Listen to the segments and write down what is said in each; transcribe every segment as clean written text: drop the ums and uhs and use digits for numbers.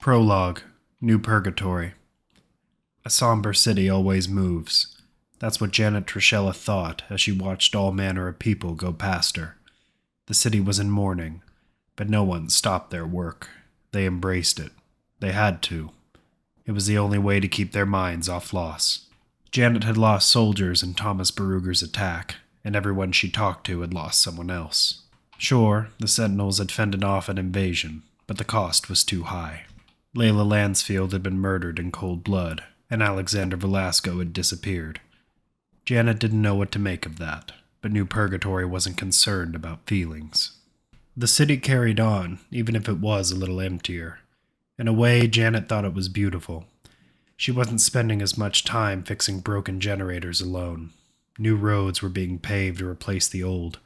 Prologue, New Purgatory. A somber city always moves. That's what Janet Trishella thought as she watched all manner of people go past her. The city was in mourning, but no one stopped their work. They embraced it. They had to. It was the only way to keep their minds off loss. Janet had lost soldiers in Thomas Beruger's attack, and everyone she talked to had lost someone else. Sure, the Sentinels had fended off an invasion, but the cost was too high. Layla Lansfield had been murdered in cold blood, and Alexander Velasco had disappeared. Janet didn't know what to make of that, but New Purgatory wasn't concerned about feelings. The city carried on, even if it was a little emptier. In a way, Janet thought it was beautiful. She wasn't spending as much time fixing broken generators alone. New roads were being paved to replace the old,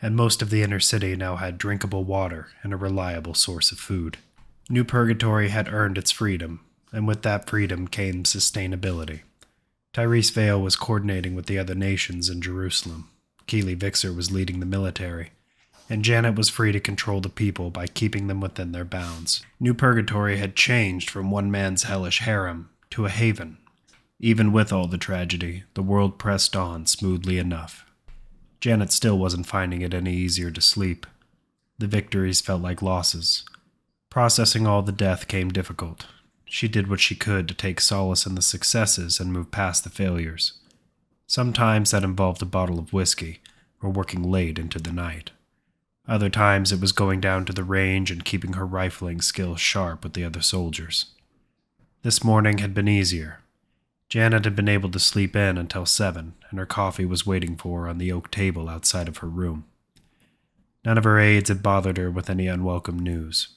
and most of the inner city now had drinkable water and a reliable source of food. New Purgatory had earned its freedom, and with that freedom came sustainability. Tyrese Vale was coordinating with the other nations in Jerusalem. Keely Vixer was leading the military, and Janet was free to control the people by keeping them within their bounds. New Purgatory had changed from one man's hellish harem to a haven. Even with all the tragedy, the world pressed on smoothly enough. Janet still wasn't finding it any easier to sleep. The victories felt like losses. Processing all the death came difficult. She did what she could to take solace in the successes and move past the failures. Sometimes that involved a bottle of whiskey, or working late into the night. Other times it was going down to the range and keeping her rifling skills sharp with the other soldiers. This morning had been easier. Janet had been able to sleep in until 7, and her coffee was waiting for her on the oak table outside of her room. None of her aides had bothered her with any unwelcome news.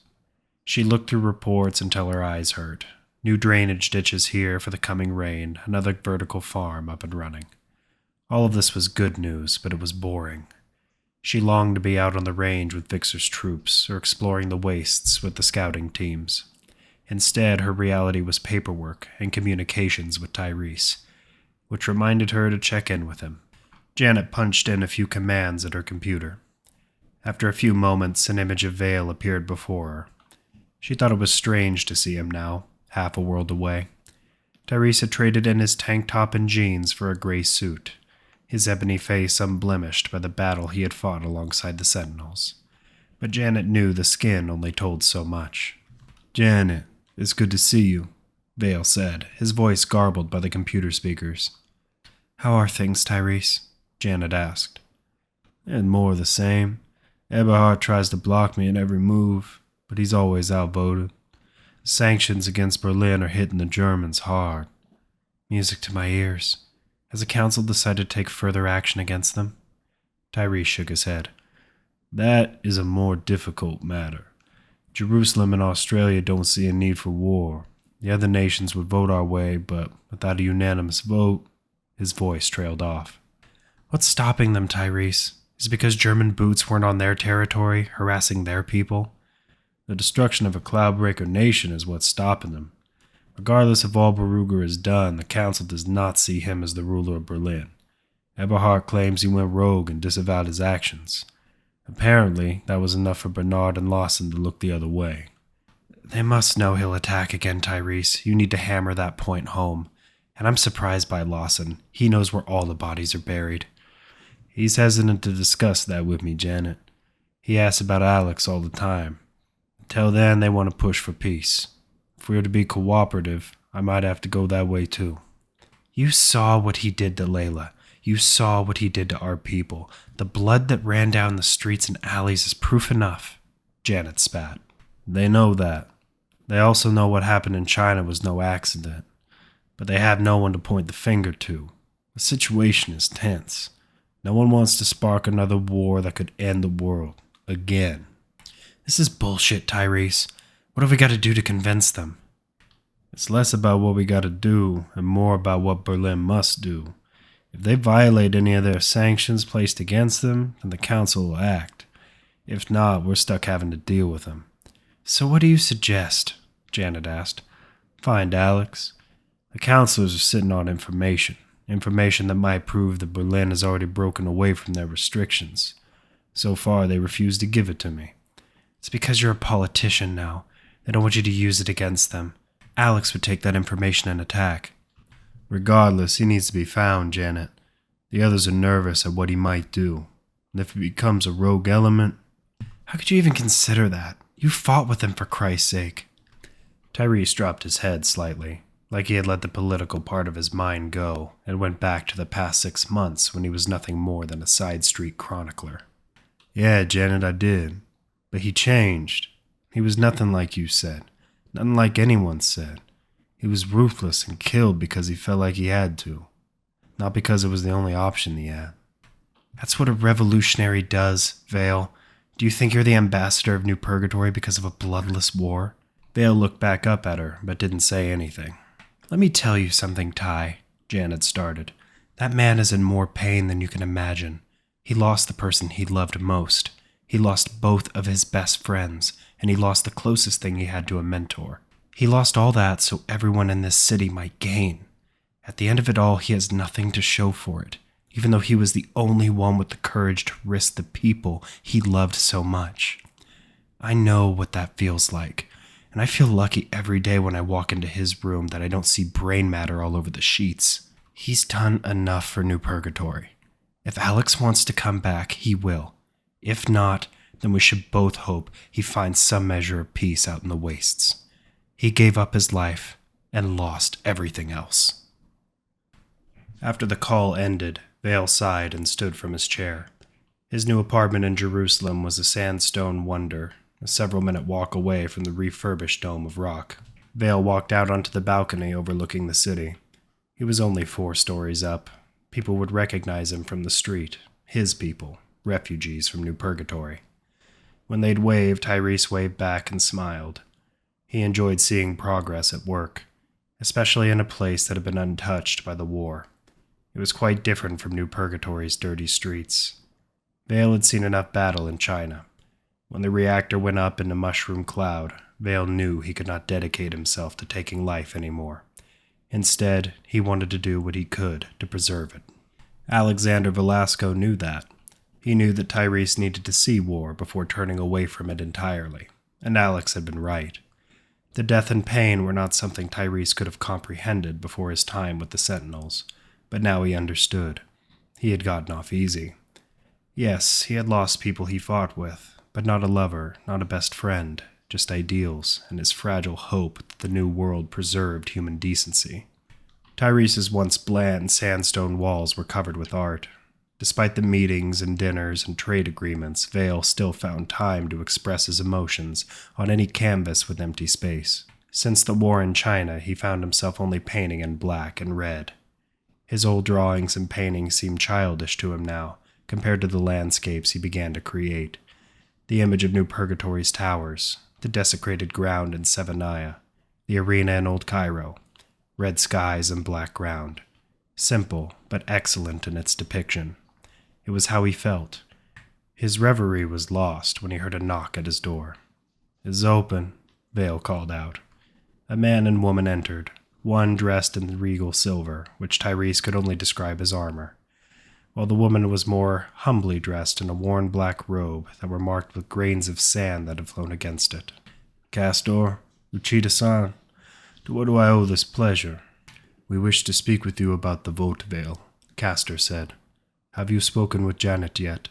She looked through reports until her eyes hurt. New drainage ditches here for the coming rain, another vertical farm up and running. All of this was good news, but it was boring. She longed to be out on the range with Vixer's troops, or exploring the wastes with the scouting teams. Instead, her reality was paperwork and communications with Tyrese, which reminded her to check in with him. Janet punched in a few commands at her computer. After a few moments, an image of Vale appeared before her. She thought it was strange to see him now, half a world away. Tyrese had traded in his tank top and jeans for a gray suit, his ebony face unblemished by the battle he had fought alongside the Sentinels. But Janet knew the skin only told so much. "Janet, it's good to see you," Vale said, his voice garbled by the computer speakers. "How are things, Tyrese?" Janet asked. "And more of the same. Eberhard tries to block me in every move, but he's always outvoted. Sanctions against Berlin are hitting the Germans hard." Music to my ears. Has the council decided to take further action against them? Tyrese shook his head. "That is a more difficult matter. Jerusalem and Australia don't see a need for war. The other nations would vote our way, but without a unanimous vote..." His voice trailed off. "What's stopping them, Tyrese? Is it because German boots weren't on their territory, harassing their people? The destruction of a Cloudbreaker nation is what's stopping them. Regardless of all Beruger has done, the Council does not see him as the ruler of Berlin. Eberhard claims he went rogue and disavowed his actions. Apparently, that was enough for Bernard and Lawson to look the other way." "They must know he'll attack again, Tyrese. You need to hammer that point home. And I'm surprised by Lawson. He knows where all the bodies are buried." "He's hesitant to discuss that with me, Janet. He asks about Alex all the time. Till then, they want to push for peace. If we are to be cooperative, I might have to go that way too." "You saw what he did to Layla. You saw what he did to our people. The blood that ran down the streets and alleys is proof enough," Janet spat. "They know that. They also know what happened in China was no accident. But they have no one to point the finger to. The situation is tense. No one wants to spark another war that could end the world. Again." "This is bullshit, Tyrese. What have we got to do to convince them?" "It's less about what we got to do and more about what Berlin must do. If they violate any of their sanctions placed against them, then the Council will act. If not, we're stuck having to deal with them." "So what do you suggest?" Janet asked. "Find Alex. The Councilors are sitting on information that might prove that Berlin has already broken away from their restrictions. So far, they refuse to give it to me." "It's because you're a politician now. I don't want you to use it against them. Alex would take that information and attack. Regardless, he needs to be found, Janet. The others are nervous at what he might do. And if he becomes a rogue element... How could you even consider that? You fought with him for Christ's sake. Tyrese dropped his head slightly, like he had let the political part of his mind go, and went back to the past 6 months when he was nothing more than a side street chronicler. Yeah, Janet, I did. But he changed. He was nothing like you said. Nothing like anyone said. He was ruthless and killed because he felt like he had to. Not because it was the only option he had. That's what a revolutionary does, Vale. Do you think you're the ambassador of New Purgatory because of a bloodless war? Vale looked back up at her, but didn't say anything. Let me tell you something, Ty, Janet started. That man is in more pain than you can imagine. He lost the person he loved most. He lost both of his best friends, and he lost the closest thing he had to a mentor. He lost all that so everyone in this city might gain. At the end of it all, he has nothing to show for it, even though he was the only one with the courage to risk the people he loved so much. I know what that feels like, and I feel lucky every day when I walk into his room that I don't see brain matter all over the sheets. He's done enough for New Purgatory. If Alex wants to come back, he will. If not, then we should both hope he finds some measure of peace out in the wastes. He gave up his life and lost everything else. After the call ended, Vale sighed and stood from his chair. His new apartment in Jerusalem was a sandstone wonder, a several-minute walk away from the refurbished Dome of Rock. Vale walked out onto the balcony overlooking the city. He was only 4 stories up. People would recognize him from the street. His people, refugees from New Purgatory. When they'd wave, Tyrese waved back and smiled. He enjoyed seeing progress at work, especially in a place that had been untouched by the war. It was quite different from New Purgatory's dirty streets. Vale had seen enough battle in China. When the reactor went up in a mushroom cloud, Vale knew he could not dedicate himself to taking life anymore. Instead, he wanted to do what he could to preserve it. Alexander Velasco knew that. He knew that Tyrese needed to see war before turning away from it entirely, and Alex had been right. The death and pain were not something Tyrese could have comprehended before his time with the Sentinels, but now he understood. He had gotten off easy. Yes, he had lost people he fought with, but not a lover, not a best friend, just ideals and his fragile hope that the new world preserved human decency. Tyrese's once bland sandstone walls were covered with art. Despite the meetings and dinners and trade agreements, Vale still found time to express his emotions on any canvas with empty space. Since the war in China, he found himself only painting in black and red. His old drawings and paintings seemed childish to him now, compared to the landscapes he began to create. The image of New Purgatory's towers, the desecrated ground in Severnaya, the arena in Old Cairo, red skies and black ground. Simple, but excellent in its depiction. It was how he felt. His reverie was lost when he heard a knock at his door. "It's open," Vale called out. A man and woman entered, one dressed in regal silver, which Tyrese could only describe as armor, while the woman was more humbly dressed in a worn black robe that were marked with grains of sand that had flown against it. "Castor, Uchida-san, to what do I owe this pleasure?" "We wish to speak with you about the vote, Vale," Castor said. "Have you spoken with Janet yet?"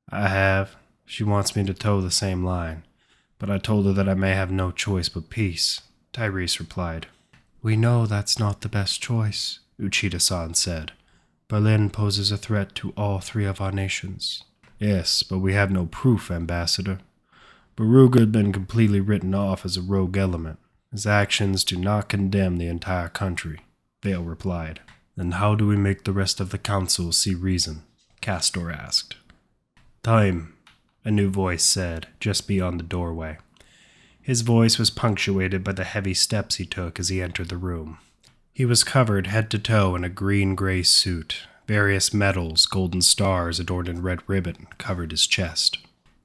"I have. She wants me to toe the same line, but I told her that I may have no choice but peace," Tyrese replied. "We know that's not the best choice," Uchida-san said. "Berlin poses a threat to all 3 of our nations." "Yes, but we have no proof, Ambassador. Baruga had been completely written off as a rogue element. His actions do not condemn the entire country," Vale replied. "Then how do we make the rest of the council see reason?" Castor asked. "Time," a new voice said, just beyond the doorway. His voice was punctuated by the heavy steps he took as he entered the room. He was covered head to toe in a green-gray suit. Various medals, golden stars adorned in red ribbon, covered his chest.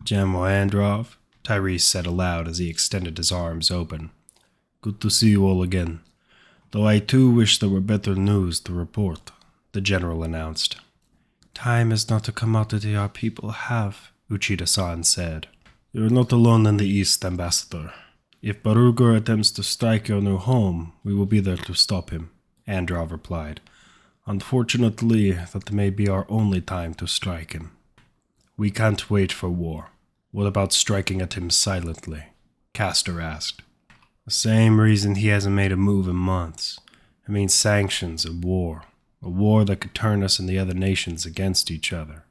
"General Androv," Tyrese said aloud as he extended his arms open. "Good to see you all again. Though I too wish there were better news to report," the general announced. "Time is not a commodity our people have," Uchida-san said. "You are not alone in the East, Ambassador. If Barugur attempts to strike your new home, we will be there to stop him, Androv replied. Unfortunately, that may be our only time to strike him. We can't wait for war. What about striking at him silently? Castor asked. The same reason he hasn't made a move in months. It means sanctions and war. A war that could turn us and the other nations against each other.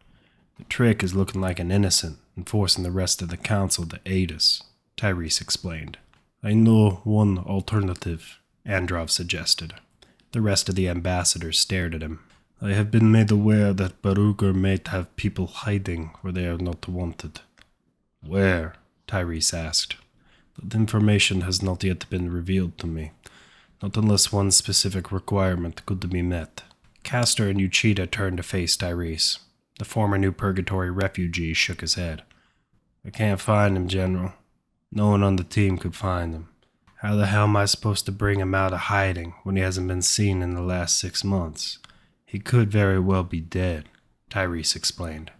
The trick is looking like an innocent and forcing the rest of the council to aid us, Tyrese explained. I know one alternative, Androv suggested. The rest of the ambassadors stared at him. I have been made aware that Barugur may have people hiding where they are not wanted. Where? Tyrese asked. That information has not yet been revealed to me, not unless one specific requirement could be met. Castor and Uchida turned to face Tyrese. The former New Purgatory refugee shook his head. I can't find him, General. No one on the team could find him. How the hell am I supposed to bring him out of hiding when he hasn't been seen in the last 6 months? He could very well be dead, Tyrese explained.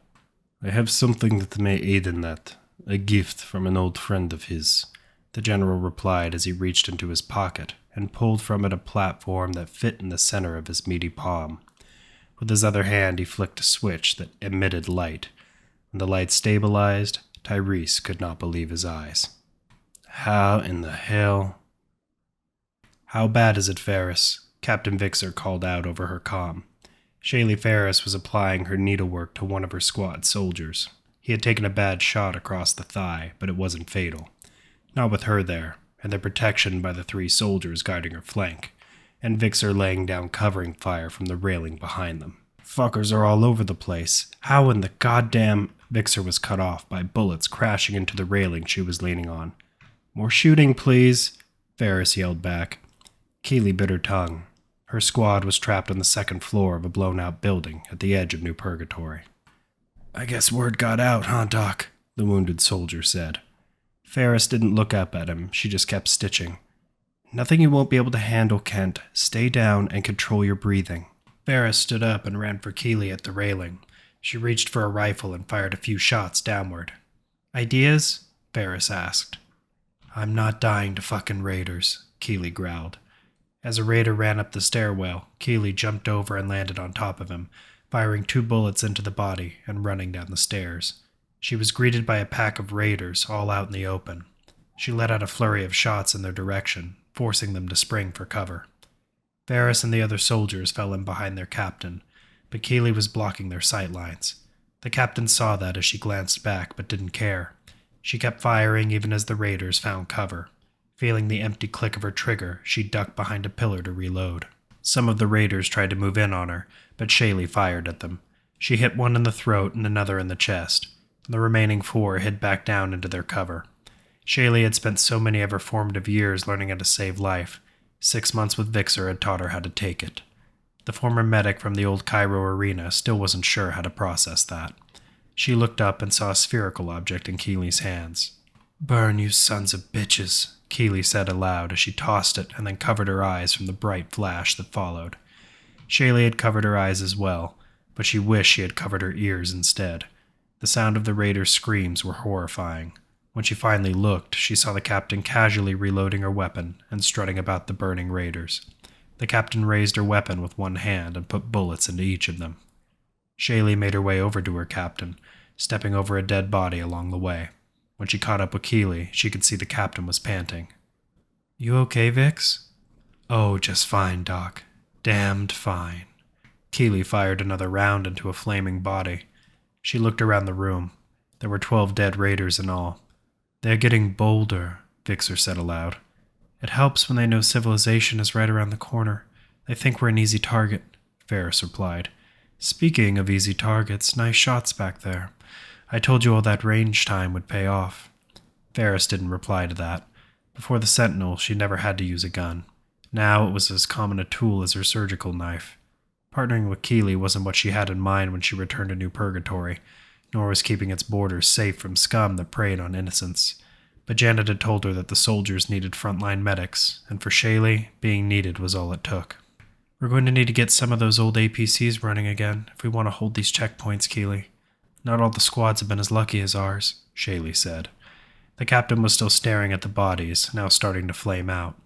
I have something that may aid in that. A gift from an old friend of his, the general replied as he reached into his pocket and pulled from it a platform that fit in the center of his meaty palm. With his other hand, he flicked a switch that emitted light. When the light stabilized, Tyrese could not believe his eyes. How in the hell? How bad is it, Ferris? Captain Vixer called out over her comm. Shaylee Ferris was applying her needlework to one of her squad soldiers. He had taken a bad shot across the thigh, but it wasn't fatal. Not with her there, and their protection by the 3 soldiers guarding her flank, and Vixer laying down covering fire from the railing behind them. Fuckers are all over the place. How in the goddamn... Vixer was cut off by bullets crashing into the railing she was leaning on. More shooting, please, Ferris yelled back. Keeley bit her tongue. Her squad was trapped on the 2nd floor of a blown-out building at the edge of New Purgatory. I guess word got out, huh, Doc? The wounded soldier said. Ferris didn't look up at him. She just kept stitching. Nothing you won't be able to handle, Kent. Stay down and control your breathing. Ferris stood up and ran for Keeley at the railing. She reached for a rifle and fired a few shots downward. Ideas? Ferris asked. I'm not dying to fucking raiders, Keeley growled. As a raider ran up the stairwell, Keeley jumped over and landed on top of him, firing 2 bullets into the body and running down the stairs. She was greeted by a pack of raiders all out in the open. She let out a flurry of shots in their direction, forcing them to spring for cover. Ferris and the other soldiers fell in behind their captain, but Keeley was blocking their sight lines. The captain saw that as she glanced back, but didn't care. She kept firing even as the raiders found cover. Feeling the empty click of her trigger, she ducked behind a pillar to reload. Some of the raiders tried to move in on her, but Shaylee fired at them. She hit one in the throat and another in the chest. The remaining 4 hid back down into their cover. Shaylee had spent so many of her formative years learning how to save life. 6 months with Vixer had taught her how to take it. The former medic from the old Cairo arena still wasn't sure how to process that. She looked up and saw a spherical object in Keeley's hands. Burn, you sons of bitches, Keeley said aloud as she tossed it and then covered her eyes from the bright flash that followed. Shaylee had covered her eyes as well, but she wished she had covered her ears instead. The sound of the raiders' screams were horrifying. When she finally looked, she saw the captain casually reloading her weapon and strutting about the burning raiders. The captain raised her weapon with one hand and put bullets into each of them. Shaylee made her way over to her captain, stepping over a dead body along the way. When she caught up with Keeley, she could see the captain was panting. You okay, Vix? Oh, just fine, Doc. Damned fine. Keeley fired another round into a flaming body. She looked around the room. There were 12 dead raiders in all. They're getting bolder, Vixer said aloud. It helps when they know civilization is right around the corner. They think we're an easy target, Ferris replied. Speaking of easy targets, nice shots back there. I told you all that range time would pay off. Ferris didn't reply to that. Before the Sentinel, she never had to use a gun. Now it was as common a tool as her surgical knife. Partnering with Keeley wasn't what she had in mind when she returned to New Purgatory, nor was keeping its borders safe from scum that preyed on innocents. But Janet had told her that the soldiers needed frontline medics, and for Shaylee, being needed was all it took. We're going to need to get some of those old APCs running again if we want to hold these checkpoints, Keeley. Not all the squads have been as lucky as ours, Shaylee said. The captain was still staring at the bodies, now starting to flame out.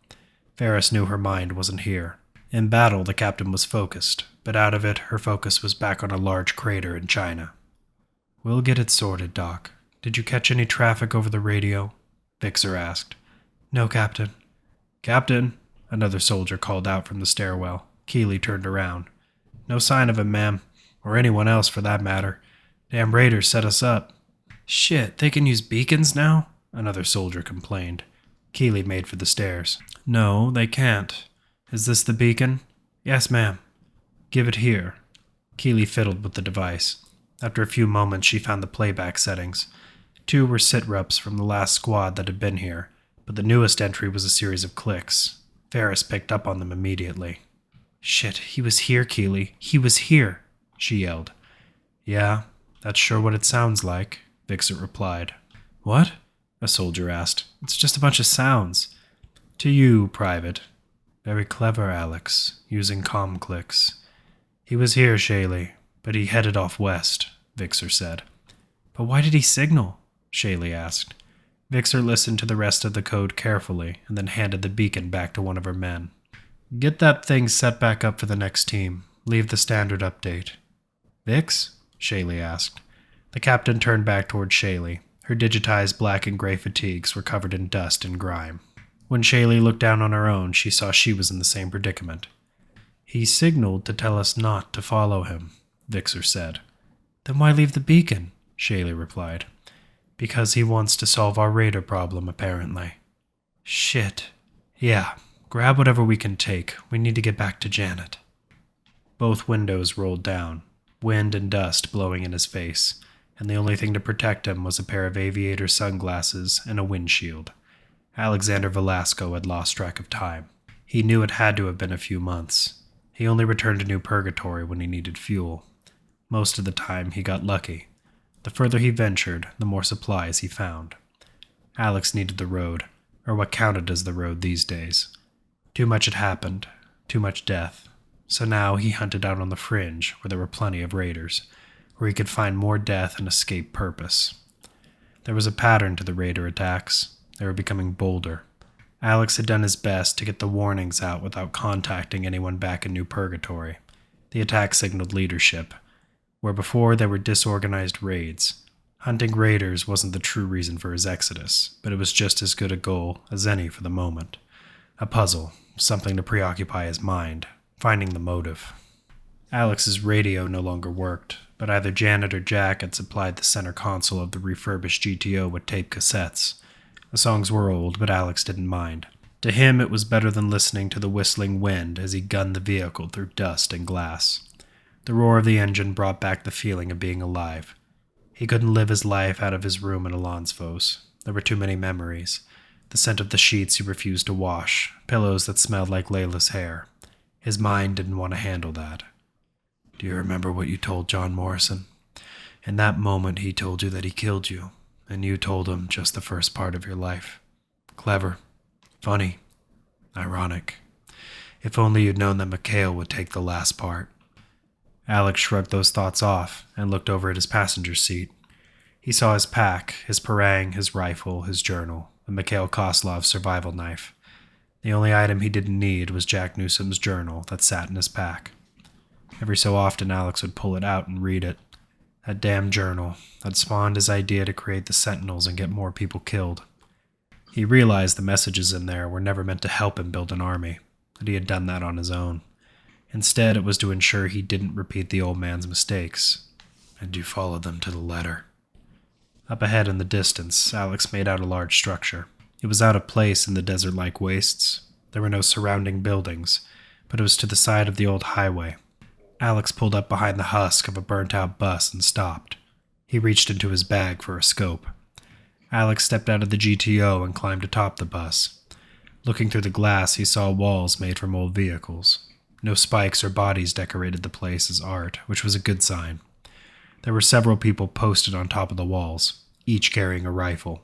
Ferris knew her mind wasn't here. In battle, the captain was focused, but out of it, her focus was back on a large crater in China. "We'll get it sorted, Doc. Did you catch any traffic over the radio?" Vixer asked. "No, Captain." "Captain," another soldier called out from the stairwell. Keeley turned around. "No sign of him, ma'am. Or anyone else, for that matter. Damn raiders set us up." "Shit, they can use beacons now?" another soldier complained. Keeley made for the stairs. "No, they can't. Is this the beacon?" "Yes, ma'am." "Give it here." Keeley fiddled with the device. After a few moments, she found the playback settings. 2 were sit-reps from the last squad that had been here, but the newest entry was a series of clicks. Ferris picked up on them immediately. "Shit, he was here, Keeley. He was here," she yelled. "Yeah, that's sure what it sounds like," Vixer replied. "What?" a soldier asked. "It's just a bunch of sounds." "To you, Private. Very clever, Alex, using comm clicks. He was here, Shaley, but he headed off west," Vixer said. "But why did he signal?" Shaley asked. Vixer listened to the rest of the code carefully and then handed the beacon back to one of her men. "Get that thing set back up for the next team. Leave the standard update." "Vix?" Shaley asked. The captain turned back toward Shaley. Her digitized black and gray fatigues were covered in dust and grime. When Shaley looked down on her own, she saw she was in the same predicament. "He signaled to tell us not to follow him," Vixer said. "Then why leave the beacon?" Shaley replied. "Because he wants to solve our raider problem, apparently." "Shit. Yeah, grab whatever we can take. We need to get back to Janet." Both windows rolled down, wind and dust blowing in his face, and the only thing to protect him was a pair of aviator sunglasses and a windshield. Alexander Velasco had lost track of time. He knew it had to have been a few months. He only returned to New Purgatory when he needed fuel. Most of the time, he got lucky. The further he ventured, the more supplies he found. Alex needed the road, or what counted as the road these days. Too much had happened, too much death. So now he hunted out on the fringe, where there were plenty of raiders, where he could find more death and escape purpose. There was a pattern to the raider attacks. They were becoming bolder. Alex had done his best to get the warnings out without contacting anyone back in New Purgatory. The attack signaled leadership, where before there were disorganized raids. Hunting raiders wasn't the true reason for his exodus, but it was just as good a goal as any for the moment. A puzzle, something to preoccupy his mind, finding the motive. Alex's radio no longer worked, but either Janet or Jack had supplied the center console of the refurbished GTO with tape cassettes. The songs were old, but Alex didn't mind. To him, it was better than listening to the whistling wind as he gunned the vehicle through dust and glass. The roar of the engine brought back the feeling of being alive. He couldn't live his life out of his room in Alonsfo's. There were too many memories. The scent of the sheets he refused to wash, pillows that smelled like Layla's hair. His mind didn't want to handle that. "Do you remember what you told John Morrison? In that moment, he told you that he killed you, and you told him just the first part of your life. Clever. Funny. Ironic. If only you'd known that Mikhail would take the last part." Alex shrugged those thoughts off and looked over at his passenger seat. He saw his pack, his parang, his rifle, his journal, and Mikhail Koslov's survival knife. The only item he didn't need was Jack Newsom's journal that sat in his pack. Every so often, Alex would pull it out and read it. That damn journal had spawned his idea to create the Sentinels and get more people killed. He realized the messages in there were never meant to help him build an army, that he had done that on his own. Instead, it was to ensure he didn't repeat the old man's mistakes. And you followed them to the letter. Up ahead in the distance, Alex made out a large structure. It was out of place in the desert-like wastes. There were no surrounding buildings, but it was to the side of the old highway. Alex pulled up behind the husk of a burnt-out bus and stopped. He reached into his bag for a scope. Alex stepped out of the GTO and climbed atop the bus. Looking through the glass, he saw walls made from old vehicles. No spikes or bodies decorated the place as art, which was a good sign. There were several people posted on top of the walls, each carrying a rifle.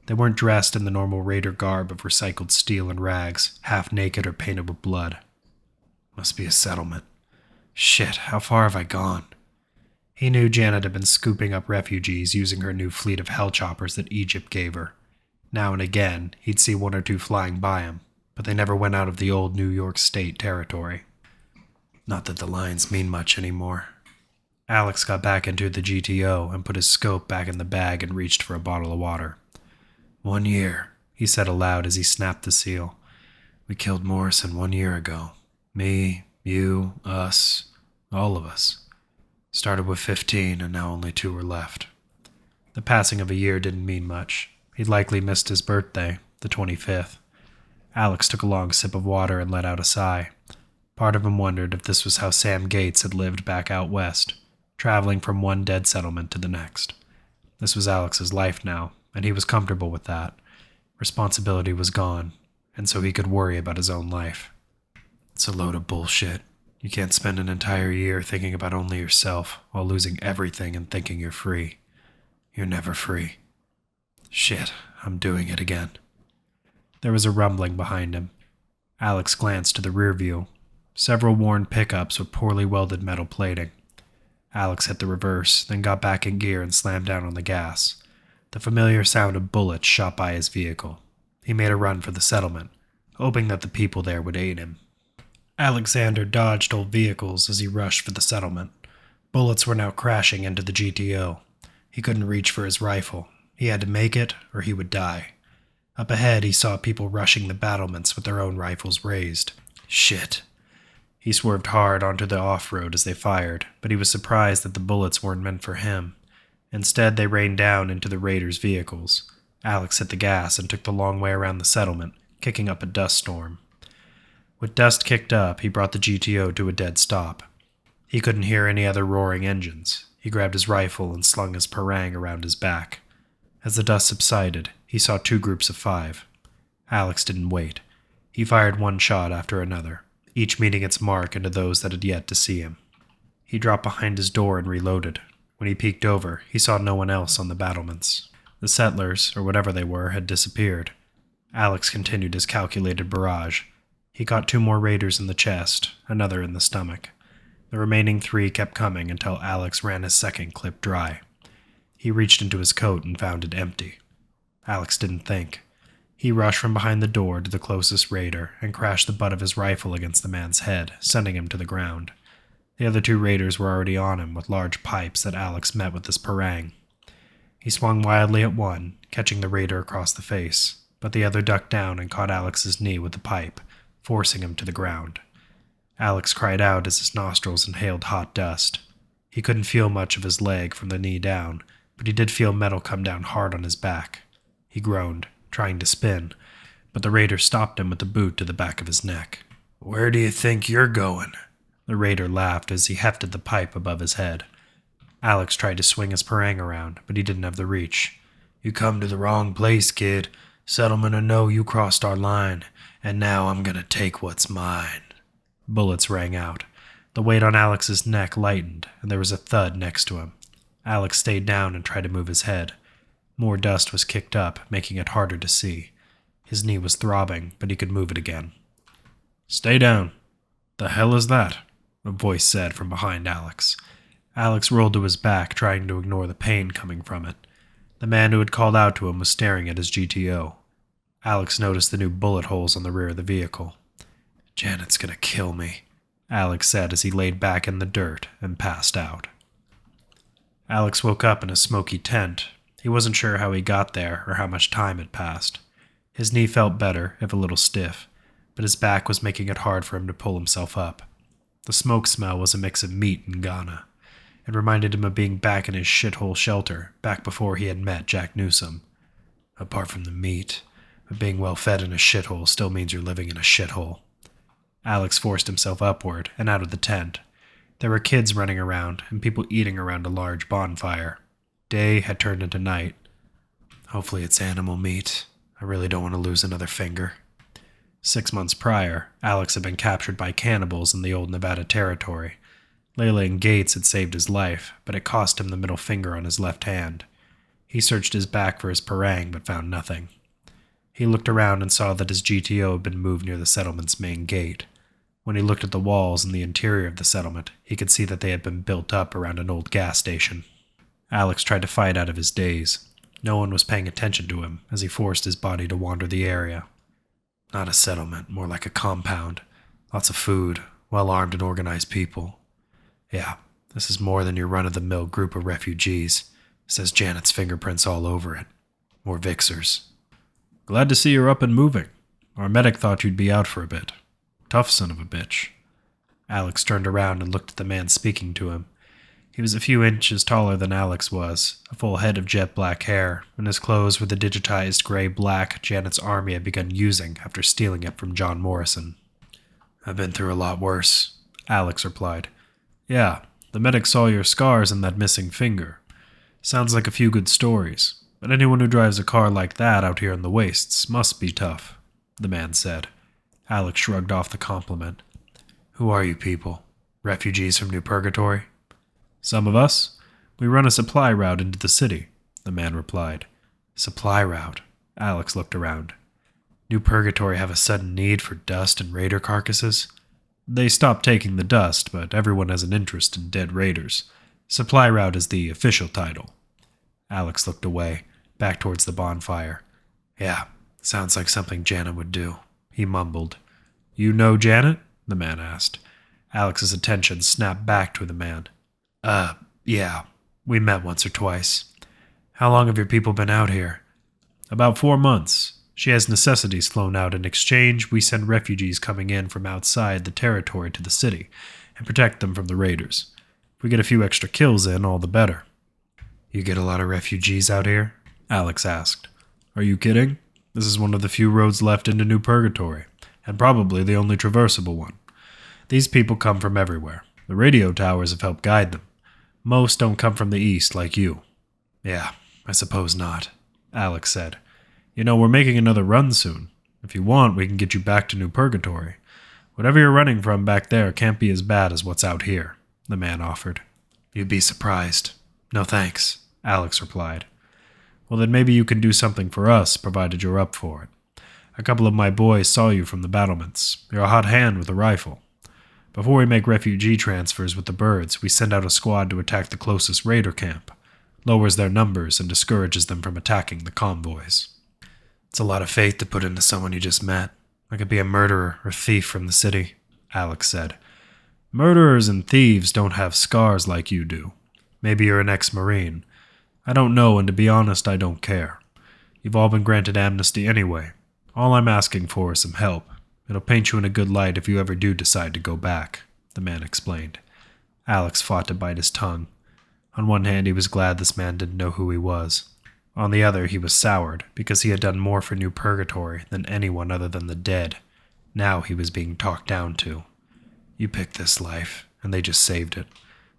They weren't dressed in the normal raider garb of recycled steel and rags, half naked or painted with blood. Must be a settlement. Shit, how far have I gone? He knew Janet had been scooping up refugees using her new fleet of hellchoppers that Egypt gave her. Now and again, he'd see one or two flying by him, but they never went out of the old New York State territory. Not that the lines mean much anymore. Alex got back into the GTO and put his scope back in the bag and reached for a bottle of water. 1 year, he said aloud as he snapped the seal. We killed Morrison 1 year ago. Me, you, us, all of us. Started with 15 and now only 2 were left. The passing of a year didn't mean much. He'd likely missed his birthday, the 25th. Alex took a long sip of water and let out a sigh. Part of him wondered if this was how Sam Gates had lived back out west, traveling from one dead settlement to the next. This was Alex's life now, and he was comfortable with that. Responsibility was gone, and so he could worry about his own life. It's a load of bullshit. You can't spend an entire year thinking about only yourself while losing everything and thinking you're free. You're never free. Shit, I'm doing it again. There was a rumbling behind him. Alex glanced to the rear view. Several worn pickups with poorly welded metal plating. Alex hit the reverse, then got back in gear and slammed down on the gas. The familiar sound of bullets shot by his vehicle. He made a run for the settlement, hoping that the people there would aid him. Alexander dodged old vehicles as he rushed for the settlement. Bullets were now crashing into the GTO. He couldn't reach for his rifle. He had to make it, or he would die. Up ahead, he saw people rushing the battlements with their own rifles raised. Shit. He swerved hard onto the off-road as they fired, but he was surprised that the bullets weren't meant for him. Instead, they rained down into the raiders' vehicles. Alex hit the gas and took the long way around the settlement, kicking up a dust storm. With dust kicked up, he brought the GTO to a dead stop. He couldn't hear any other roaring engines. He grabbed his rifle and slung his parang around his back. As the dust subsided, he saw 2 groups of 5. Alex didn't wait. He fired one shot after another, each meeting its mark into those that had yet to see him. He dropped behind his door and reloaded. When he peeked over, he saw no one else on the battlements. The settlers, or whatever they were, had disappeared. Alex continued his calculated barrage. He caught 2 more raiders in the chest, another in the stomach. The remaining 3 kept coming until Alex ran his second clip dry. He reached into his coat and found it empty. Alex didn't think. He rushed from behind the door to the closest raider and crashed the butt of his rifle against the man's head, sending him to the ground. The other 2 raiders were already on him with large pipes that Alex met with his parang. He swung wildly at one, catching the raider across the face, but the other ducked down and caught Alex's knee with the pipe, forcing him to the ground. Alex cried out as his nostrils inhaled hot dust. He couldn't feel much of his leg from the knee down, but he did feel metal come down hard on his back. He groaned, trying to spin, but the raider stopped him with a boot to the back of his neck. "Where do you think you're going?" The raider laughed as he hefted the pipe above his head. Alex tried to swing his parang around, but he didn't have the reach. "You come to the wrong place, kid. Settlement'll know you crossed our line, and now I'm gonna take what's mine." Bullets rang out. The weight on Alex's neck lightened, and there was a thud next to him. Alex stayed down and tried to move his head. More dust was kicked up, making it harder to see. His knee was throbbing, but he could move it again. "Stay down." "The hell is that?" a voice said from behind Alex. Alex rolled to his back, trying to ignore the pain coming from it. The man who had called out to him was staring at his GTO. Alex noticed the new bullet holes on the rear of the vehicle. "Janet's gonna kill me," Alex said as he laid back in the dirt and passed out. Alex woke up in a smoky tent. He wasn't sure how he got there or how much time had passed. His knee felt better, if a little stiff, but his back was making it hard for him to pull himself up. The smoke smell was a mix of meat and Ghana. It reminded him of being back in his shithole shelter, back before he had met Jack Newsom. Apart from the meat, but being well fed in a shithole still means you're living in a shithole. Alex forced himself upward and out of the tent. There were kids running around and people eating around a large bonfire. Day had turned into night. Hopefully it's animal meat. I really don't want to lose another finger. 6 months prior, Alex had been captured by cannibals in the old Nevada territory. Layla and Gates had saved his life, but it cost him the middle finger on his left hand. He searched his back for his parang, but found nothing. He looked around and saw that his GTO had been moved near the settlement's main gate. When he looked at the walls and the interior of the settlement, he could see that they had been built up around an old gas station. Alex tried to fight out of his daze. No one was paying attention to him as he forced his body to wander the area. Not a settlement, more like a compound. Lots of food, well-armed and organized people. Yeah, this is more than your run-of-the-mill group of refugees. Says Janet's fingerprints all over it. More Vixers. Glad to see you're up and moving. Our medic thought you'd be out for a bit. Tough son of a bitch. Alex turned around and looked at the man speaking to him. He was a few inches taller than Alex was, a full head of jet black hair, and his clothes were the digitized gray-black Janet's army had begun using after stealing it from John Morrison. I've been through a lot worse, Alex replied. Yeah, the medic saw your scars and that missing finger. Sounds like a few good stories, but anyone who drives a car like that out here in the wastes must be tough, the man said. Alex shrugged off the compliment. Who are you people? Refugees from New Purgatory? Some of us. We run a supply route into the city, the man replied. Supply route? Alex looked around. New Purgatory have a sudden need for dust and raider carcasses? They stopped taking the dust, but everyone has an interest in dead raiders. Supply route is the official title. Alex looked away, back towards the bonfire. Yeah, sounds like something Janet would do, he mumbled. You know Janet? The man asked. Alex's attention snapped back to the man. Yeah. We met once or twice. How long have your people been out here? About 4 months. She has necessities flown out. In exchange, we send refugees coming in from outside the territory to the city and protect them from the raiders. If we get a few extra kills in, all the better. You get a lot of refugees out here? Alex asked. Are you kidding? This is one of the few roads left into New Purgatory, and probably the only traversable one. These people come from everywhere. The radio towers have helped guide them. Most don't come from the east like you. Yeah, I suppose not, Alex said. You know, we're making another run soon. If you want, we can get you back to New Purgatory. Whatever you're running from back there can't be as bad as what's out here, the man offered. You'd be surprised. No thanks, Alex replied. Well, then maybe you can do something for us, provided you're up for it. A couple of my boys saw you from the battlements. You're a hot hand with a rifle. Before we make refugee transfers with the birds, we send out a squad to attack the closest raider camp. Lowers their numbers and discourages them from attacking the convoys. It's a lot of faith to put into someone you just met. I could be a murderer or thief from the city, Alex said. Murderers and thieves don't have scars like you do. Maybe you're an ex-Marine. I don't know, and to be honest, I don't care. You've all been granted amnesty anyway. All I'm asking for is some help. It'll paint you in a good light if you ever do decide to go back, the man explained. Alex fought to bite his tongue. On one hand, he was glad this man didn't know who he was. On the other, he was soured, because he had done more for New Purgatory than anyone other than the dead. Now he was being talked down to. You picked this life, and they just saved it.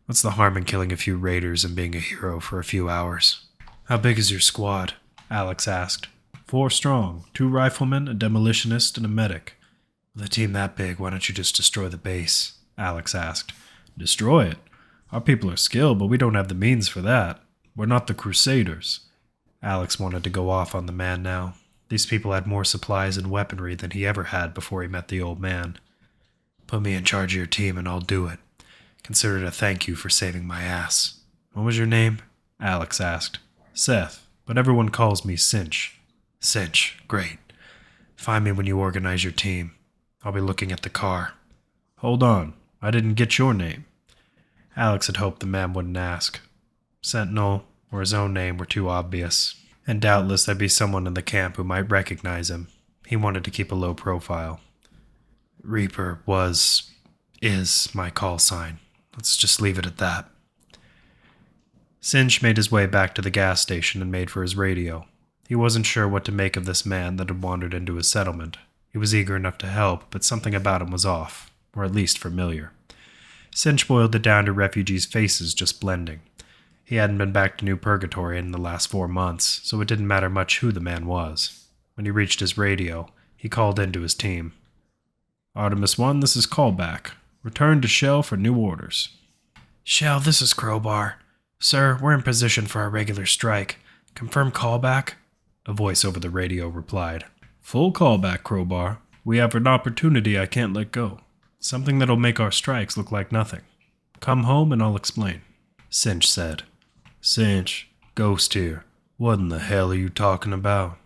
What's the harm in killing a few raiders and being a hero for a few hours? How big is your squad? Alex asked. 4 strong, 2 riflemen, a demolitionist, and a medic. With a team that big, why don't you just destroy the base? Alex asked. Destroy it? Our people are skilled, but we don't have the means for that. We're not the Crusaders. Alex wanted to go off on the man now. These people had more supplies and weaponry than he ever had before he met the old man. Put me in charge of your team and I'll do it. Consider it a thank you for saving my ass. What was your name? Alex asked. Seth, but everyone calls me Cinch. Cinch, great. Find me when you organize your team. I'll be looking at the car. Hold on, I didn't get your name. Alex had hoped the man wouldn't ask. Sentinel, or his own name, were too obvious, and doubtless there'd be someone in the camp who might recognize him. He wanted to keep a low profile. Reaper is my call sign. Let's just leave it at that. Cinch made his way back to the gas station and made for his radio. He wasn't sure what to make of this man that had wandered into his settlement. He was eager enough to help, but something about him was off, or at least familiar. Cinch boiled it down to refugees' faces just blending. He hadn't been back to New Purgatory in the last 4 months, so it didn't matter much who the man was. When he reached his radio, he called in to his team. Artemis 1, this is Callback. Return to Shell for new orders. Shell, this is Crowbar. Sir, we're in position for our regular strike. Confirm callback? A voice over the radio replied. Full callback, Crowbar. We have an opportunity I can't let go. Something that'll make our strikes look like nothing. Come home and I'll explain. Cinch said. Cinch, Ghost here. What in the hell are you talking about?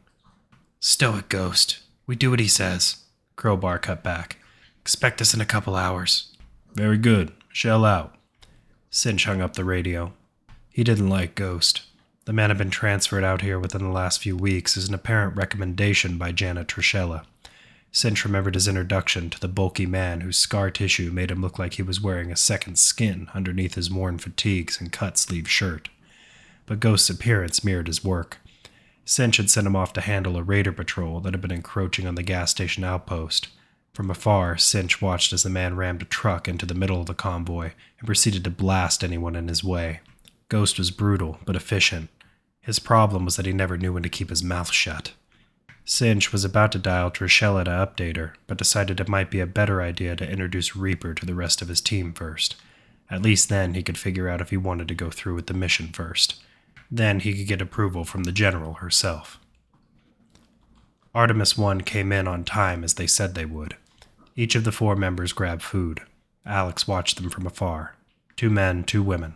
Stoic Ghost. We do what he says. Crowbar cut back. Expect us in a couple hours. Very good. Shell out. Cinch hung up the radio. He didn't like Ghost. The man had been transferred out here within the last few weeks as an apparent recommendation by Janet Trishella. Cinch remembered his introduction to the bulky man whose scar tissue made him look like he was wearing a second skin underneath his worn fatigues and cut-sleeve shirt. But Ghost's appearance mirrored his work. Cinch had sent him off to handle a raider patrol that had been encroaching on the gas station outpost. From afar, Cinch watched as the man rammed a truck into the middle of the convoy and proceeded to blast anyone in his way. Ghost was brutal, but efficient. His problem was that he never knew when to keep his mouth shut. Cinch was about to dial Trishella to update her, but decided it might be a better idea to introduce Reaper to the rest of his team first. At least then he could figure out if he wanted to go through with the mission first. Then he could get approval from the general herself. Artemis 1 came in on time as they said they would. Each of the 4 members grabbed food. Alex watched them from afar. 2 men, 2 women.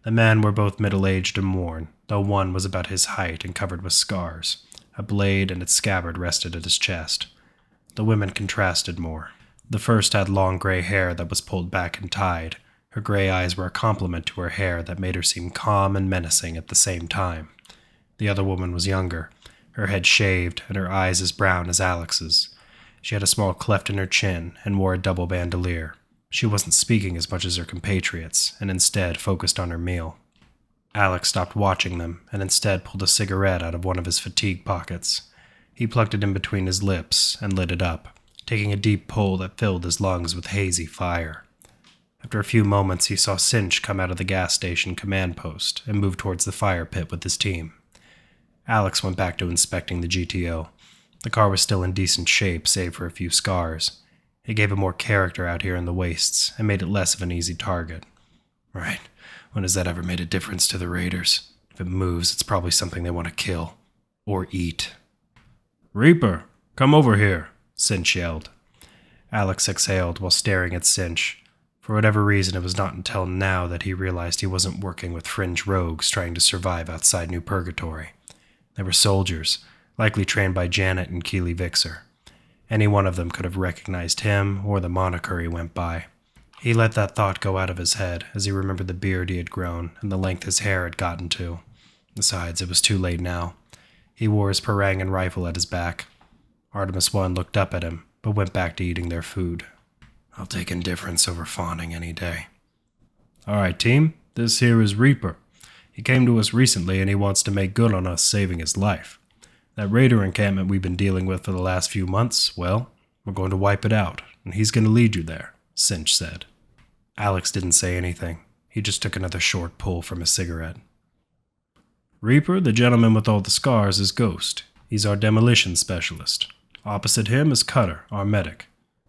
The men were both middle-aged and worn, though one was about his height and covered with scars. A blade and its scabbard rested at his chest. The women contrasted more. The first had long gray hair that was pulled back and tied. Her gray eyes were a complement to her hair that made her seem calm and menacing at the same time. The other woman was younger, her head shaved and her eyes as brown as Alex's. She had a small cleft in her chin and wore a double bandolier. She wasn't speaking as much as her compatriots, and instead focused on her meal. Alex stopped watching them, and instead pulled a cigarette out of one of his fatigue pockets. He plucked it in between his lips and lit it up, taking a deep pull that filled his lungs with hazy fire. After a few moments, he saw Cinch come out of the gas station command post and move towards the fire pit with his team. Alex went back to inspecting the GTO. The car was still in decent shape, save for a few scars. It gave it more character out here in the wastes, and made it less of an easy target. Right. When has that ever made a difference to the raiders? If it moves, it's probably something they want to kill. Or eat. Reaper, come over here, Cinch yelled. Alex exhaled while staring at Cinch. For whatever reason, it was not until now that he realized he wasn't working with fringe rogues trying to survive outside New Purgatory. They were soldiers, likely trained by Janet and Keely Vixer. Any one of them could have recognized him or the moniker he went by. He let that thought go out of his head as he remembered the beard he had grown and the length his hair had gotten to. Besides, it was too late now. He wore his Parangan rifle at his back. Artemis 1 looked up at him, but went back to eating their food. I'll take indifference over fawning any day. All right, team. This here is Reaper. He came to us recently and he wants to make good on us saving his life. That raider encampment we've been dealing with for the last few months, well, we're going to wipe it out, and he's going to lead you there, Cinch said. Alex didn't say anything. He just took another short pull from his cigarette. Reaper, the gentleman with all the scars, is Ghost. He's our demolition specialist. Opposite him is Cutter, our medic.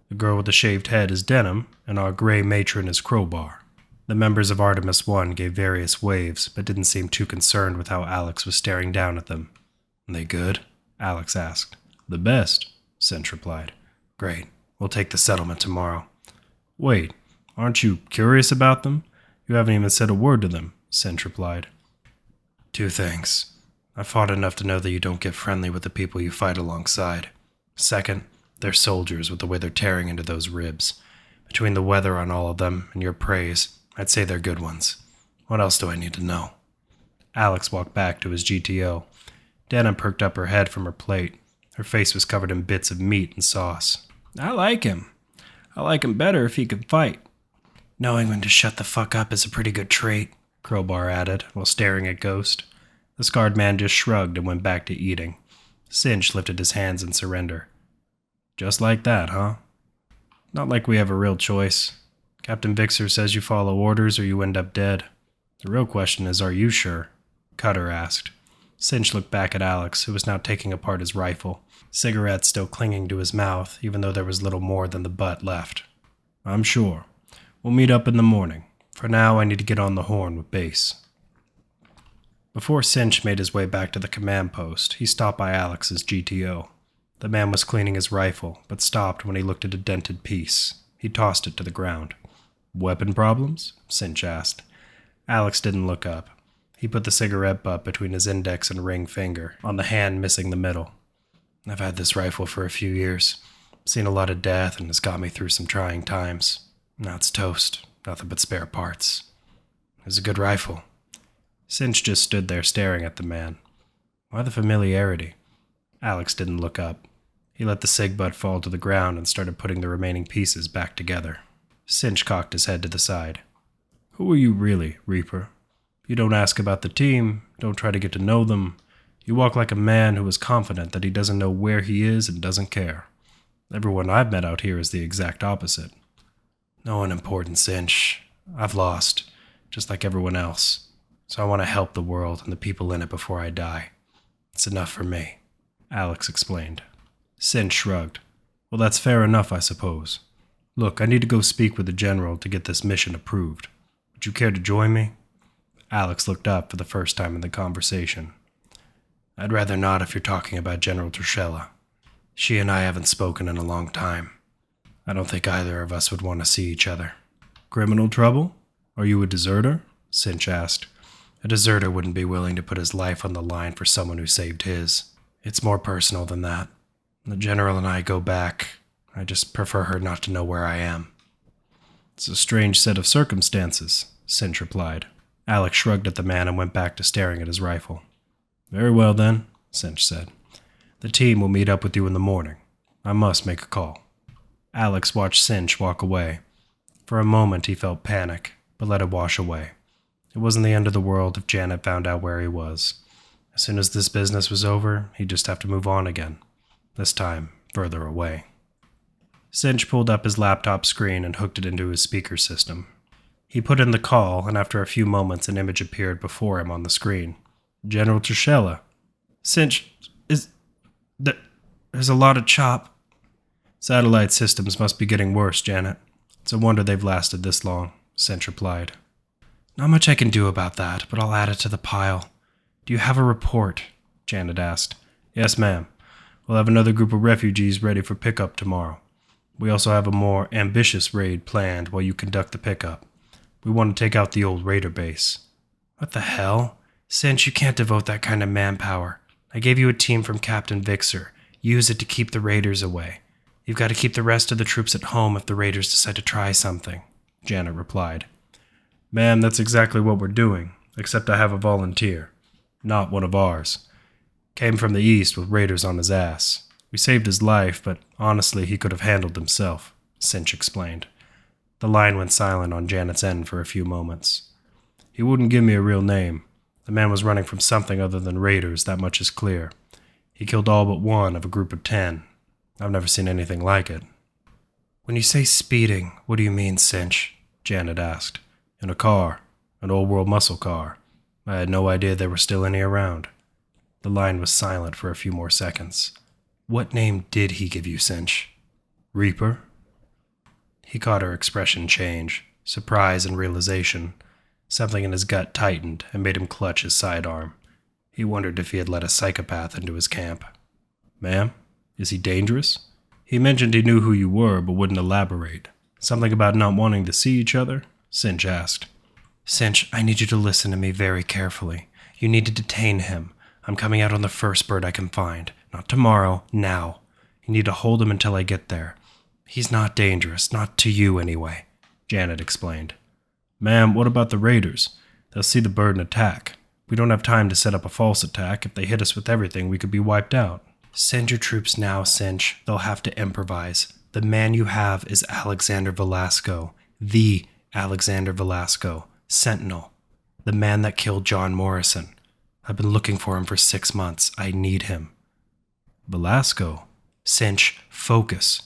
The girl with the shaved head is Denim, and our gray matron is Crowbar. The members of Artemis 1 gave various waves, but didn't seem too concerned with how Alex was staring down at them. They good? Alex asked. The best, Cinch replied. Great. We'll take the settlement tomorrow. Wait, aren't you curious about them? You haven't even said a word to them, Cinch replied. 2 things. I fought enough to know that you don't get friendly with the people you fight alongside. Second, they're soldiers with the way they're tearing into those ribs. Between the weather on all of them and your praise, I'd say they're good ones. What else do I need to know? Alex walked back to his GTO. Dana perked up her head from her plate. Her face was covered in bits of meat and sauce. I like him. I like him better if he could fight. Knowing when to shut the fuck up is a pretty good trait, Crowbar added, while staring at Ghost. The scarred man just shrugged and went back to eating. Cinch lifted his hands in surrender. Just like that, huh? Not like we have a real choice. Captain Vixer says you follow orders or you end up dead. The real question is, are you sure? Cutter asked. Cinch looked back at Alex, who was now taking apart his rifle, cigarette still clinging to his mouth, even though there was little more than the butt left. I'm sure. We'll meet up in the morning. For now, I need to get on the horn with Base. Before Cinch made his way back to the command post, he stopped by Alex's GTO. The man was cleaning his rifle, but stopped when he looked at a dented piece. He tossed it to the ground. Weapon problems? Cinch asked. Alex didn't look up. He put the cigarette butt between his index and ring finger, on the hand missing the middle. I've had this rifle for a few years. Seen a lot of death and it's got me through some trying times. Now it's toast. Nothing but spare parts. It's a good rifle. Cinch just stood there staring at the man. Why the familiarity? Alex didn't look up. He let the cig butt fall to the ground and started putting the remaining pieces back together. Cinch cocked his head to the side. Who are you really, Reaper? You don't ask about the team, don't try to get to know them. You walk like a man who is confident that he doesn't know where he is and doesn't care. Everyone I've met out here is the exact opposite. No one important, Cinch. I've lost, just like everyone else. So I want to help the world and the people in it before I die. It's enough for me, Alex explained. Cinch shrugged. Well, that's fair enough, I suppose. Look, I need to go speak with the general to get this mission approved. Would you care to join me? Alex looked up for the first time in the conversation. I'd rather not if you're talking about General Trishella. She and I haven't spoken in a long time. I don't think either of us would want to see each other. Criminal trouble? Are you a deserter? Cinch asked. A deserter wouldn't be willing to put his life on the line for someone who saved his. It's more personal than that. The general and I go back. I just prefer her not to know where I am. It's a strange set of circumstances, Cinch replied. Alex shrugged at the man and went back to staring at his rifle. Very well then, Cinch said. The team will meet up with you in the morning. I must make a call. Alex watched Cinch walk away. For a moment he felt panic, but let it wash away. It wasn't the end of the world if Janet found out where he was. As soon as this business was over, he'd just have to move on again. This time, further away. Cinch pulled up his laptop screen and hooked it into his speaker system. He put in the call, and after a few moments an image appeared before him on the screen. General Trishella. Cinch, there's a lot of chop. Satellite systems must be getting worse, Janet. It's a wonder they've lasted this long, Cinch replied. Not much I can do about that, but I'll add it to the pile. Do you have a report? Janet asked. Yes, ma'am. We'll have another group of refugees ready for pickup tomorrow. We also have a more ambitious raid planned while you conduct the pickup. We want to take out the old raider base. What the hell? Cinch, you can't devote that kind of manpower. I gave you a team from Captain Vixer. Use it to keep the raiders away. You've got to keep the rest of the troops at home if the raiders decide to try something, Janet replied. Ma'am, that's exactly what we're doing, except I have a volunteer. Not one of ours. Came from the east with raiders on his ass. We saved his life, but honestly he could have handled himself, Cinch explained. The line went silent on Janet's end for a few moments. He wouldn't give me a real name. The man was running from something other than raiders, that much is clear. He killed all but one of a group of 10. I've never seen anything like it. When you say speeding, what do you mean, Cinch? Janet asked. In a car. An old-world muscle car. I had no idea there were still any around. The line was silent for a few more seconds. What name did he give you, Cinch? Reaper? He caught her expression change, surprise and realization. Something in his gut tightened and made him clutch his sidearm. He wondered if he had let a psychopath into his camp. Ma'am, is he dangerous? He mentioned he knew who you were, but wouldn't elaborate. Something about not wanting to see each other? Cinch asked. Cinch, I need you to listen to me very carefully. You need to detain him. I'm coming out on the first bird I can find. Not tomorrow, now. You need to hold him until I get there. He's not dangerous, not to you anyway, Janet explained. Ma'am, what about the raiders? They'll see the bird and attack. We don't have time to set up a false attack. If they hit us with everything, we could be wiped out. Send your troops now, Cinch. They'll have to improvise. The man you have is Alexander Velasco. The Alexander Velasco. Sentinel. The man that killed John Morrison. I've been looking for him for 6 months. I need him. Velasco? Cinch, focus.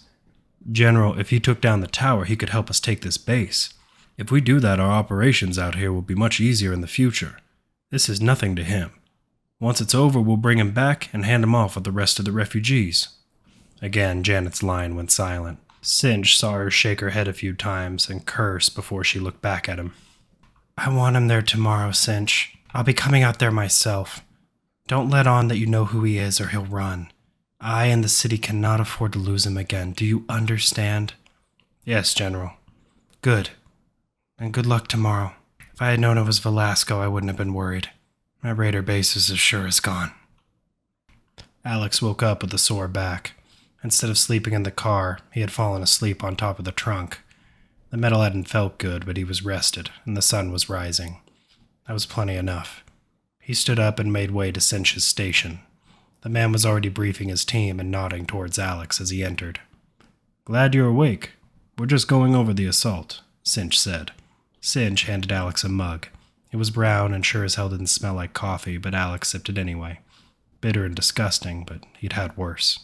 General, if he took down the tower, he could help us take this base. If we do that, our operations out here will be much easier in the future. This is nothing to him. Once it's over, we'll bring him back and hand him off with the rest of the refugees. Again, Janet's line went silent. Cinch saw her shake her head a few times and curse before she looked back at him. I want him there tomorrow, Cinch. I'll be coming out there myself. Don't let on that you know who he is or he'll run. I and the city cannot afford to lose him again. Do you understand? Yes, General. Good. And good luck tomorrow. If I had known it was Velasco, I wouldn't have been worried. My raider base is as sure as gone. Alex woke up with a sore back. Instead of sleeping in the car, he had fallen asleep on top of the trunk. The metal hadn't felt good, but he was rested, and the sun was rising. That was plenty enough. He stood up and made way to Cinch's station. The man was already briefing his team and nodding towards Alex as he entered. "Glad you're awake. We're just going over the assault," Cinch said. Cinch handed Alex a mug. It was brown and sure as hell didn't smell like coffee, but Alex sipped it anyway. Bitter and disgusting, but he'd had worse.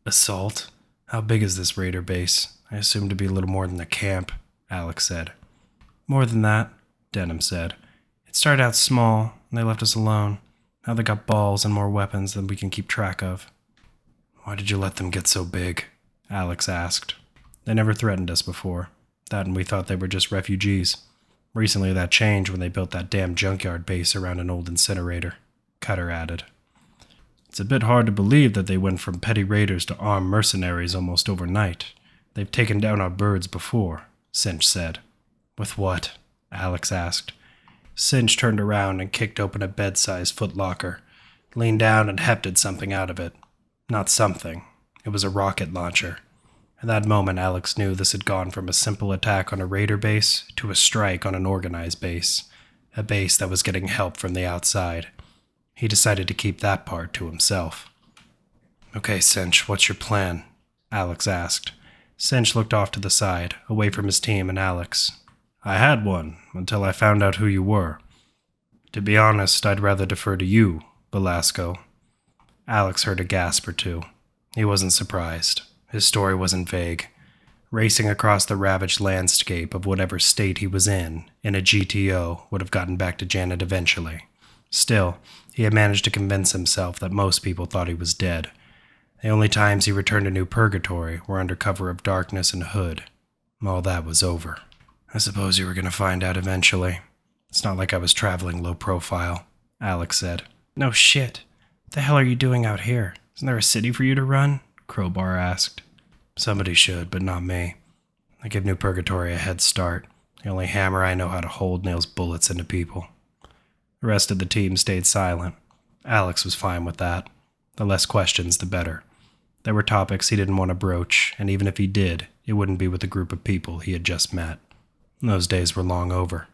"Assault? How big is this raider base? I assumed to be a little more than a camp," Alex said. "More than that," Denham said. "It started out small, and they left us alone. Now they got balls and more weapons than we can keep track of." "Why did you let them get so big?" Alex asked. "They never threatened us before. That and we thought they were just refugees. Recently that changed when they built that damn junkyard base around an old incinerator," Cutter added. "It's a bit hard to believe that they went from petty raiders to armed mercenaries almost overnight. They've taken down our birds before," Cinch said. "With what?" Alex asked. Cinch turned around and kicked open a bed-sized footlocker, leaned down and hefted something out of it. Not something. It was a rocket launcher. At that moment, Alex knew this had gone from a simple attack on a raider base to a strike on an organized base, a base that was getting help from the outside. He decided to keep that part to himself. "Okay, Cinch, what's your plan?" Alex asked. Cinch looked off to the side, away from his team and Alex. "I had one, until I found out who you were. To be honest, I'd rather defer to you, Velasco." Alex heard a gasp or two. He wasn't surprised. His story wasn't vague. Racing across the ravaged landscape of whatever state he was in a GTO would have gotten back to Janet eventually. Still, he had managed to convince himself that most people thought he was dead. The only times he returned to New Purgatory were under cover of darkness and hood. All that was over. "I suppose you were going to find out eventually. It's not like I was traveling low profile," Alex said. "No shit. What the hell are you doing out here? Isn't there a city for you to run?" Crowbar asked. "Somebody should, but not me. I give New Purgatory a head start. The only hammer I know how to hold nails bullets into people." The rest of the team stayed silent. Alex was fine with that. The less questions, the better. There were topics he didn't want to broach, and even if he did, it wouldn't be with a group of people he had just met. Those days were long over.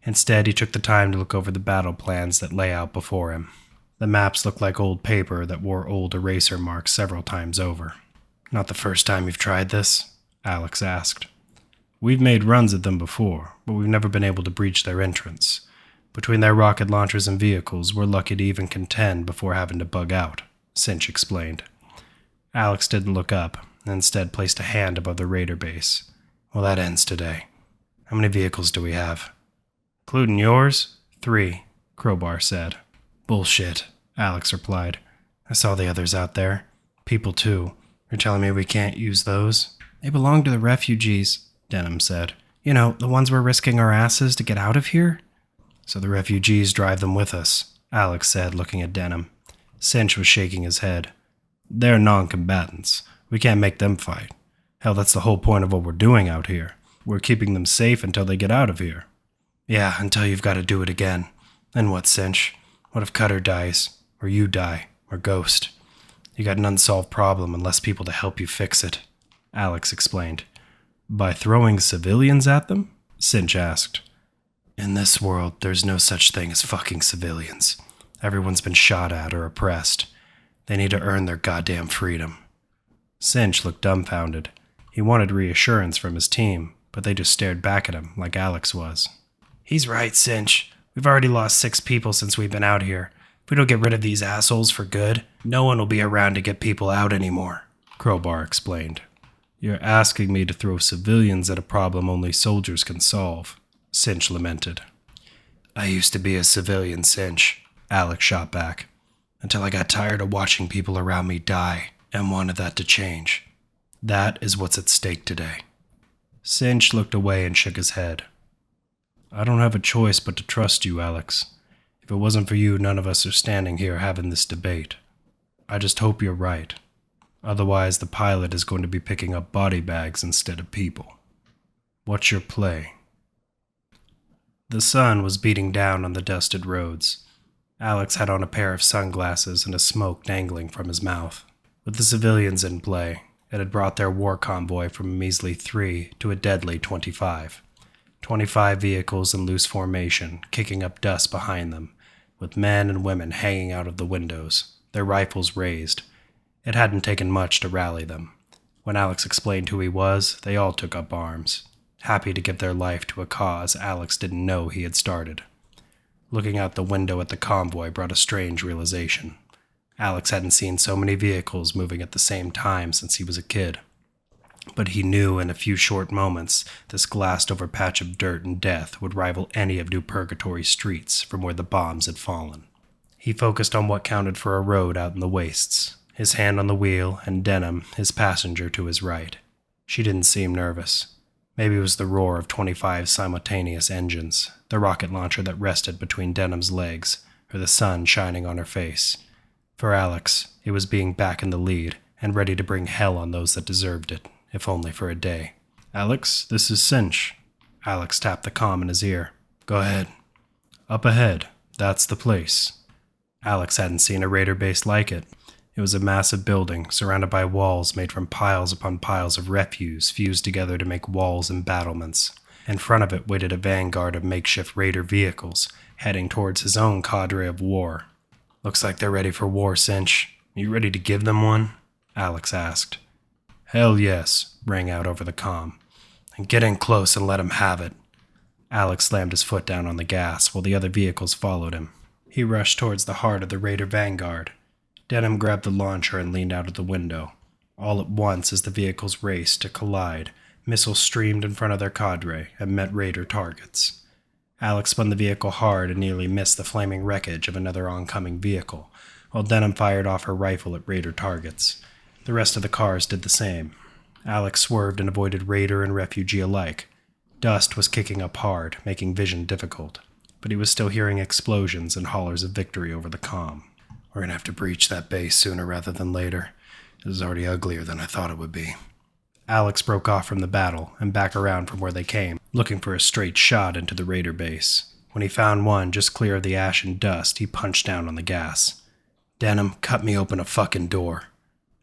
Instead, he took the time to look over the battle plans that lay out before him. The maps looked like old paper that wore old eraser marks several times over. "Not the first time you've tried this?" Alex asked. "We've made runs at them before, but we've never been able to breach their entrance. Between their rocket launchers and vehicles, we're lucky to even contend before having to bug out," Cinch explained. Alex didn't look up, and instead placed a hand above the raider base. "Well, that ends today. How many vehicles do we have?" "Including yours? 3, Crowbar said. "Bullshit," Alex replied. "I saw the others out there. People, too. You're telling me we can't use those?" "They belong to the refugees," Denham said. "You know, the ones we're risking our asses to get out of here?" "So the refugees drive them with us," Alex said, looking at Denham. Cinch was shaking his head. "They're non-combatants. We can't make them fight. Hell, that's the whole point of what we're doing out here. We're keeping them safe until they get out of here." "Yeah, until you've got to do it again. Then what, Cinch? What if Cutter dies? Or you die? Or Ghost? You got an unsolved problem and less people to help you fix it," Alex explained. "By throwing civilians at them?" Cinch asked. "In this world, there's no such thing as fucking civilians. Everyone's been shot at or oppressed. They need to earn their goddamn freedom." Cinch looked dumbfounded. He wanted reassurance from his team, but they just stared back at him like Alex was. "He's right, Cinch. We've already lost 6 people since we've been out here. If we don't get rid of these assholes for good, no one will be around to get people out anymore," Crowbar explained. "You're asking me to throw civilians at a problem only soldiers can solve," Cinch lamented. "I used to be a civilian, Cinch," Alex shot back, "until I got tired of watching people around me die and wanted that to change. That is what's at stake today." Cinch looked away and shook his head. "I don't have a choice but to trust you, Alex. If it wasn't for you, none of us are standing here having this debate. I just hope you're right. Otherwise, the pilot is going to be picking up body bags instead of people. What's your play?" The sun was beating down on the dusted roads. Alex had on a pair of sunglasses and a smoke dangling from his mouth. With the civilians in play, it had brought their war convoy from a measly 3 to a deadly 25. 25 vehicles in loose formation, kicking up dust behind them, with men and women hanging out of the windows, their rifles raised. It hadn't taken much to rally them. When Alex explained who he was, they all took up arms, happy to give their life to a cause Alex didn't know he had started. Looking out the window at the convoy brought a strange realization. Alex hadn't seen so many vehicles moving at the same time since he was a kid. But he knew in a few short moments this glassed-over patch of dirt and death would rival any of New Purgatory's streets from where the bombs had fallen. He focused on what counted for a road out in the wastes, his hand on the wheel and Denham, his passenger, to his right. She didn't seem nervous. Maybe it was the roar of 25 simultaneous engines, the rocket launcher that rested between Denham's legs, or the sun shining on her face. For Alex, it was being back in the lead and ready to bring hell on those that deserved it, if only for a day. "Alex, this is Cinch." Alex tapped the comm in his ear. "Go ahead." "Up ahead. That's the place." Alex hadn't seen a raider base like it. It was a massive building surrounded by walls made from piles upon piles of refuse fused together to make walls and battlements. In front of it waited a vanguard of makeshift raider vehicles, heading towards his own cadre of war. "Looks like they're ready for war, Cinch. You ready to give them one?" Alex asked. "Hell yes," rang out over the comm. "And get in close and let 'em have it." Alex slammed his foot down on the gas while the other vehicles followed him. He rushed towards the heart of the raider vanguard. Denham grabbed the launcher and leaned out of the window. All at once, as the vehicles raced to collide, missiles streamed in front of their cadre and met raider targets. Alex spun the vehicle hard and nearly missed the flaming wreckage of another oncoming vehicle, while Denham fired off her rifle at raider targets. The rest of the cars did the same. Alex swerved and avoided raider and refugee alike. Dust was kicking up hard, making vision difficult, but he was still hearing explosions and hollers of victory over the comm. "We're gonna have to breach that base sooner rather than later. This is already uglier than I thought it would be." Alex broke off from the battle and back around from where they came, looking for a straight shot into the raider base. When he found one just clear of the ash and dust, he punched down on the gas. "Denham, cut me open a fucking door."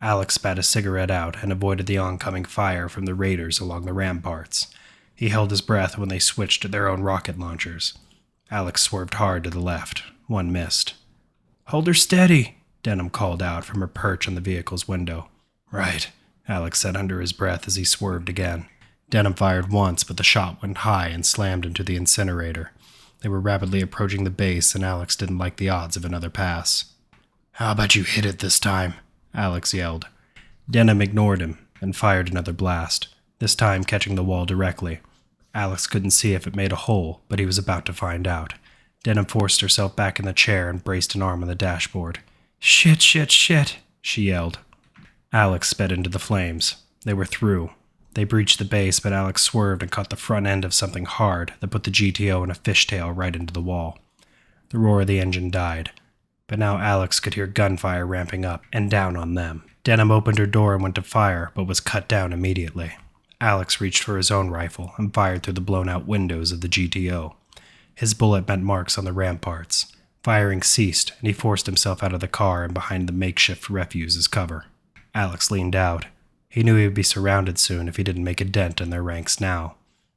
Alex spat a cigarette out and avoided the oncoming fire from the raiders along the ramparts. He held his breath when they switched to their own rocket launchers. Alex swerved hard to the left. One missed. "Hold her steady," Denham called out from her perch on the vehicle's window. "Right," Alex said under his breath as he swerved again. Denham fired once, but the shot went high and slammed into the incinerator. They were rapidly approaching the base, and Alex didn't like the odds of another pass. "How about you hit it this time?" Alex yelled. Denham ignored him and fired another blast, this time catching the wall directly. Alex couldn't see if it made a hole, but he was about to find out. Denham forced herself back in the chair and braced an arm on the dashboard. "Shit, shit, shit," she yelled. Alex sped into the flames. They were through. They breached the base, but Alex swerved and caught the front end of something hard that put the GTO in a fishtail right into the wall. The roar of the engine died, but now Alex could hear gunfire ramping up and down on them. Denham opened her door and went to fire, but was cut down immediately. Alex reached for his own rifle and fired through the blown-out windows of the GTO. His bullet met marks on the ramparts. Firing ceased, and he forced himself out of the car and behind the makeshift refuse as cover. Alex leaned out. He knew he would be surrounded soon if he didn't make a dent in their ranks now.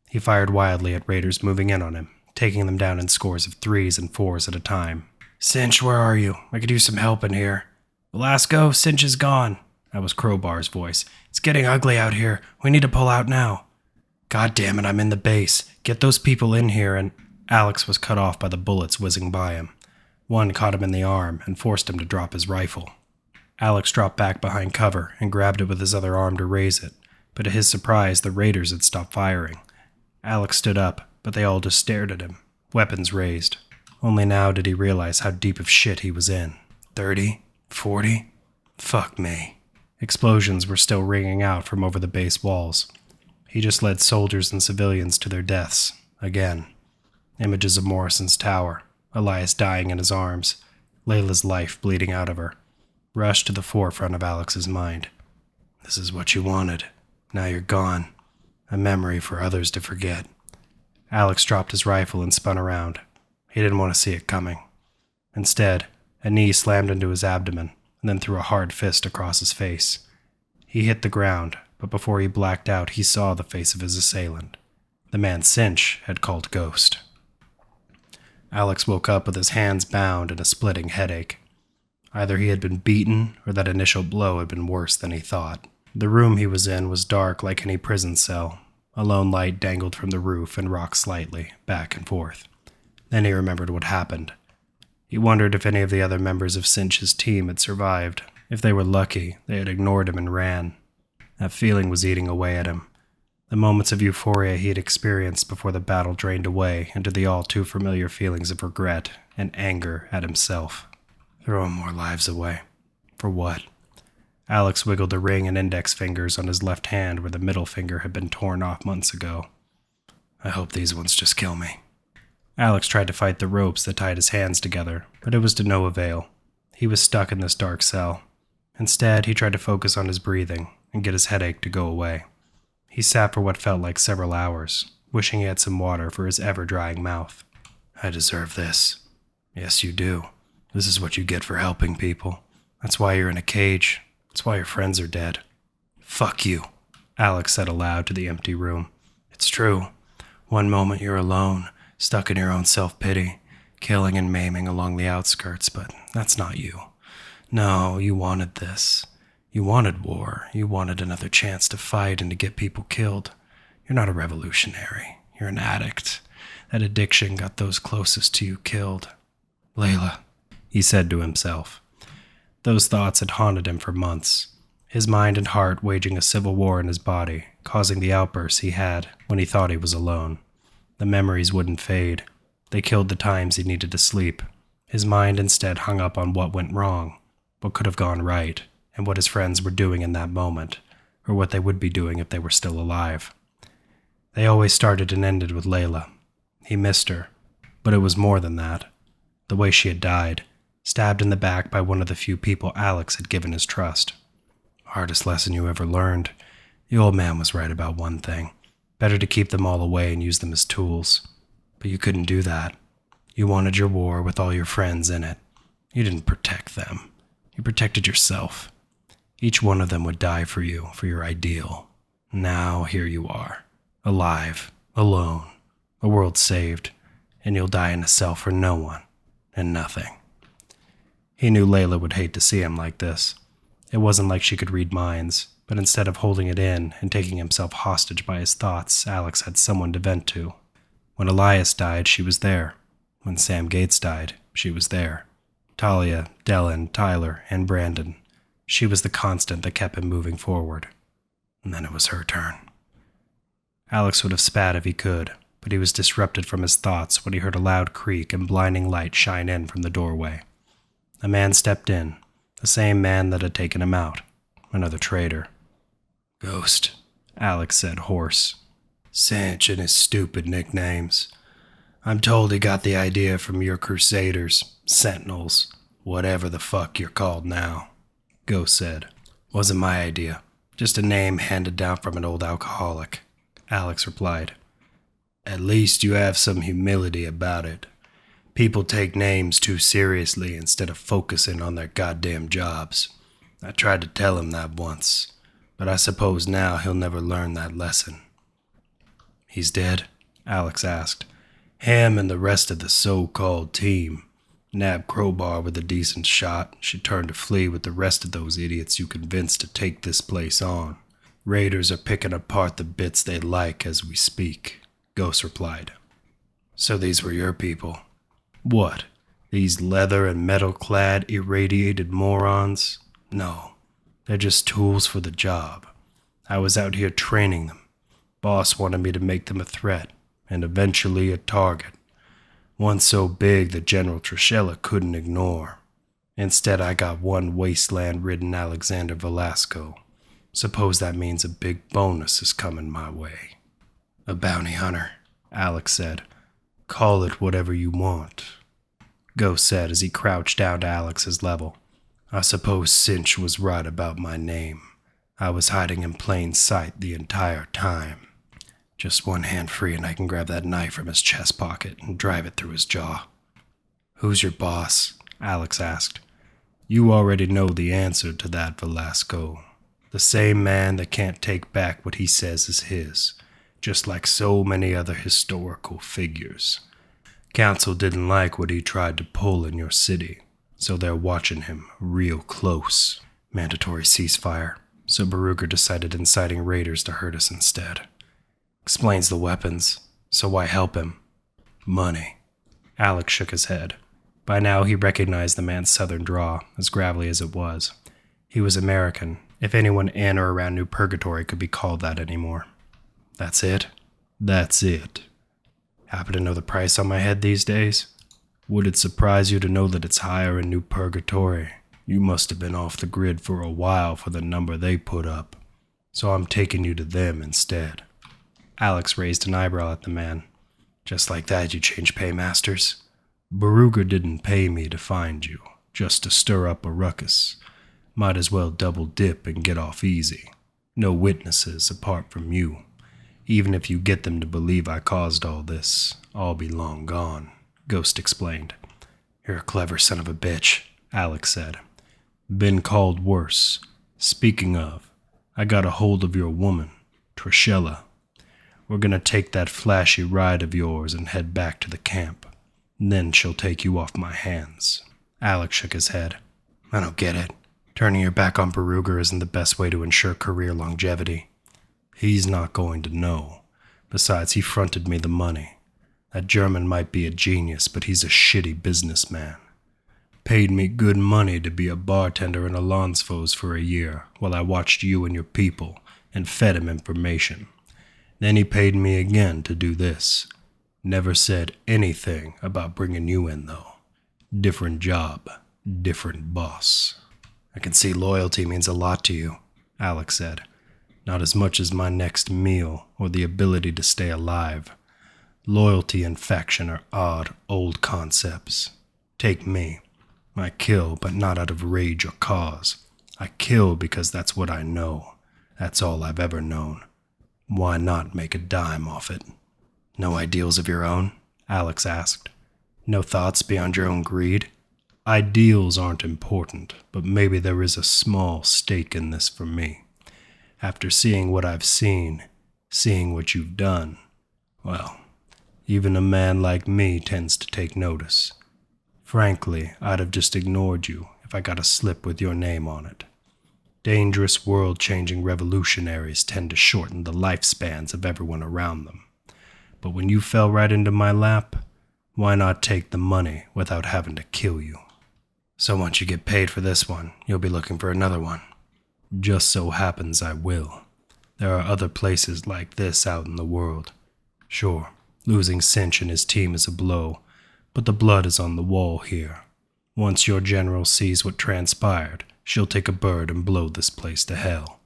He fired wildly at raiders moving in on him, taking them down in scores of 3s and 4s at a time. "Cinch, where are you? I could use some help in here." "Velasco, Cinch is gone." That was Crowbar's voice. "It's getting ugly out here. We need to pull out now." "God damn it, I'm in the base. Get those people in here and—" Alex was cut off by the bullets whizzing by him. One caught him in the arm and forced him to drop his rifle. Alex dropped back behind cover and grabbed it with his other arm to raise it, but to his surprise, the raiders had stopped firing. Alex stood up, but they all just stared at him, weapons raised. Only now did he realize how deep of shit he was in. 30? 40? Fuck me. Explosions were still ringing out from over the base walls. He just led soldiers and civilians to their deaths, again. Images of Morrison's tower, Elias dying in his arms, Layla's life bleeding out of her, rushed to the forefront of Alex's mind. This is what you wanted. Now you're gone. A memory for others to forget. Alex dropped his rifle and spun around. He didn't want to see it coming. Instead, a knee slammed into his abdomen and then threw a hard fist across his face. He hit the ground, but before he blacked out, he saw the face of his assailant. The man Cinch had called Ghost. Alex woke up with his hands bound and a splitting headache. Either he had been beaten or that initial blow had been worse than he thought. The room he was in was dark like any prison cell. A lone light dangled from the roof and rocked slightly, back and forth. Then he remembered what happened. He wondered if any of the other members of Cinch's team had survived. If they were lucky, they had ignored him and ran. That feeling was eating away at him. The moments of euphoria he had experienced before the battle drained away into the all-too-familiar feelings of regret and anger at himself. Throwing more lives away. For what? Alex wiggled the ring and index fingers on his left hand where the middle finger had been torn off months ago. I hope these ones just kill me. Alex tried to fight the ropes that tied his hands together, but it was to no avail. He was stuck in this dark cell. Instead, he tried to focus on his breathing and get his headache to go away. He sat for what felt like several hours, wishing he had some water for his ever-drying mouth. I deserve this. Yes, you do. This is what you get for helping people. That's why you're in a cage. That's why your friends are dead. Fuck you, Alex said aloud to the empty room. It's true. One moment you're alone, stuck in your own self-pity, killing and maiming along the outskirts, but that's not you. No, you wanted this. You wanted war. You wanted another chance to fight and to get people killed. You're not a revolutionary. You're an addict. That addiction got those closest to you killed. Layla, he said to himself. Those thoughts had haunted him for months, his mind and heart waging a civil war in his body, causing the outbursts he had when he thought he was alone. The memories wouldn't fade. They killed the times he needed to sleep. His mind instead hung up on what went wrong, what could have gone right, and what his friends were doing in that moment, or what they would be doing if they were still alive. They always started and ended with Layla. He missed her, but it was more than that. The way she had died, stabbed in the back by one of the few people Alex had given his trust. Hardest lesson you ever learned. The old man was right about one thing. Better to keep them all away and use them as tools. But you couldn't do that. You wanted your war with all your friends in it. You didn't protect them. You protected yourself. Each one of them would die for you, for your ideal. Now here you are, alive, alone, a world saved, and you'll die in a cell for no one and nothing. He knew Layla would hate to see him like this. It wasn't like she could read minds, but instead of holding it in and taking himself hostage by his thoughts, Alex had someone to vent to. When Elias died, she was there. When Sam Gates died, she was there. Talia, Dylan, Tyler, and Brandon. She was the constant that kept him moving forward. And then it was her turn. Alex would have spat if he could, but he was disrupted from his thoughts when he heard a loud creak and blinding light shine in from the doorway. A man stepped in, the same man that had taken him out. Another traitor. Ghost, Alex said, hoarse. Cinch and his stupid nicknames. I'm told he got the idea from your Crusaders, Sentinels, whatever the fuck you're called now. Ghost said. Wasn't my idea. Just a name handed down from an old alcoholic, Alex replied. At least you have some humility about it. People take names too seriously instead of focusing on their goddamn jobs. I tried to tell him that once, but I suppose now he'll never learn that lesson. He's dead? Alex asked. Him and the rest of the so-called team. Nabbed Crowbar with a decent shot. She turned to flee with the rest of those idiots you convinced to take this place on. Raiders are picking apart the bits they like as we speak, Ghost replied. So these were your people? What? These leather and metal-clad, irradiated morons? No, they're just tools for the job. I was out here training them. Boss wanted me to make them a threat, and eventually a target. One so big that General Trishella couldn't ignore. Instead, I got one wasteland-ridden Alexander Velasco. Suppose that means a big bonus is coming my way. A bounty hunter, Alex said. Call it whatever you want. Ghost said as he crouched down to Alex's level. I suppose Cinch was right about my name. I was hiding in plain sight the entire time. Just one hand free and I can grab that knife from his chest pocket and drive it through his jaw. Who's your boss? Alex asked. You already know the answer to that, Velasco. The same man that can't take back what he says is his, just like so many other historical figures. Council didn't like what he tried to pull in your city, so they're watching him real close. Mandatory ceasefire, so Baruger decided inciting raiders to hurt us instead. Explains the weapons, so why help him? Money. Alex shook his head. By now he recognized the man's southern drawl, as gravelly as it was. He was American, if anyone in or around New Purgatory could be called that anymore. That's it? That's it. Happen to know the price on my head these days? Would it surprise you to know that it's higher in New Purgatory? You must have been off the grid for a while for the number they put up, so I'm taking you to them instead. Alex raised an eyebrow at the man. Just like that you change paymasters? Baruger didn't pay me to find you, just to stir up a ruckus. Might as well double dip and get off easy. No witnesses apart from you. Even if you get them to believe I caused all this, I'll be long gone, Ghost explained. You're a clever son of a bitch, Alex said. Been called worse. Speaking of, I got a hold of your woman, Trishella. We're gonna take that flashy ride of yours and head back to the camp. Then she'll take you off my hands. Alex shook his head. I don't get it. Turning your back on Baruger isn't the best way to ensure career longevity. He's not going to know. Besides, he fronted me the money. That German might be a genius, but he's a shitty businessman. Paid me good money to be a bartender in Alonsfo's for a year while I watched you and your people and fed him information. Then he paid me again to do this. Never said anything about bringing you in, though. Different job, different boss. I can see loyalty means a lot to you, Alex said. Not as much as my next meal or the ability to stay alive. Loyalty and faction are odd, old concepts. Take me. I kill, but not out of rage or cause. I kill because that's what I know. That's all I've ever known. Why not make a dime off it? No ideals of your own? Alex asked. No thoughts beyond your own greed? Ideals aren't important, but maybe there is a small stake in this for me. After seeing what I've seen, seeing what you've done, well, even a man like me tends to take notice. Frankly, I'd have just ignored you if I got a slip with your name on it. Dangerous world-changing revolutionaries tend to shorten the lifespans of everyone around them. But when you fell right into my lap, why not take the money without having to kill you? So once you get paid for this one, you'll be looking for another one. Just so happens I will. There are other places like this out in the world. Sure, losing Cinch and his team is a blow, but the blood is on the wall here. Once your general sees what transpired, she'll take a bird and blow this place to hell.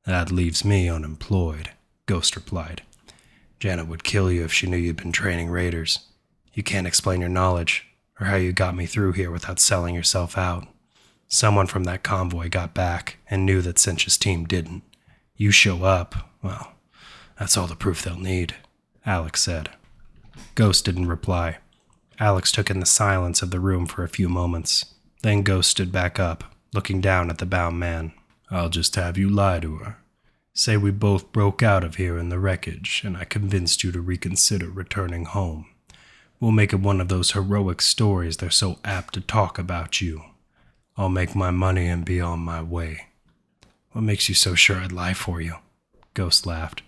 That leaves me unemployed, Ghost replied. Janet would kill you if she knew you'd been training raiders. You can't explain your knowledge, or how you got me through here without selling yourself out. Someone from that convoy got back and knew that Cinch's team didn't. You show up, well, that's all the proof they'll need, Alex said. Ghost didn't reply. Alex took in the silence of the room for a few moments. Then Ghost stood back up, looking down at the bound man. I'll just have you lie to her. Say we both broke out of here in the wreckage, and I convinced you to reconsider returning home. We'll make it one of those heroic stories they're so apt to talk about you. I'll make my money and be on my way. What makes you so sure I'd lie for you? Ghost laughed.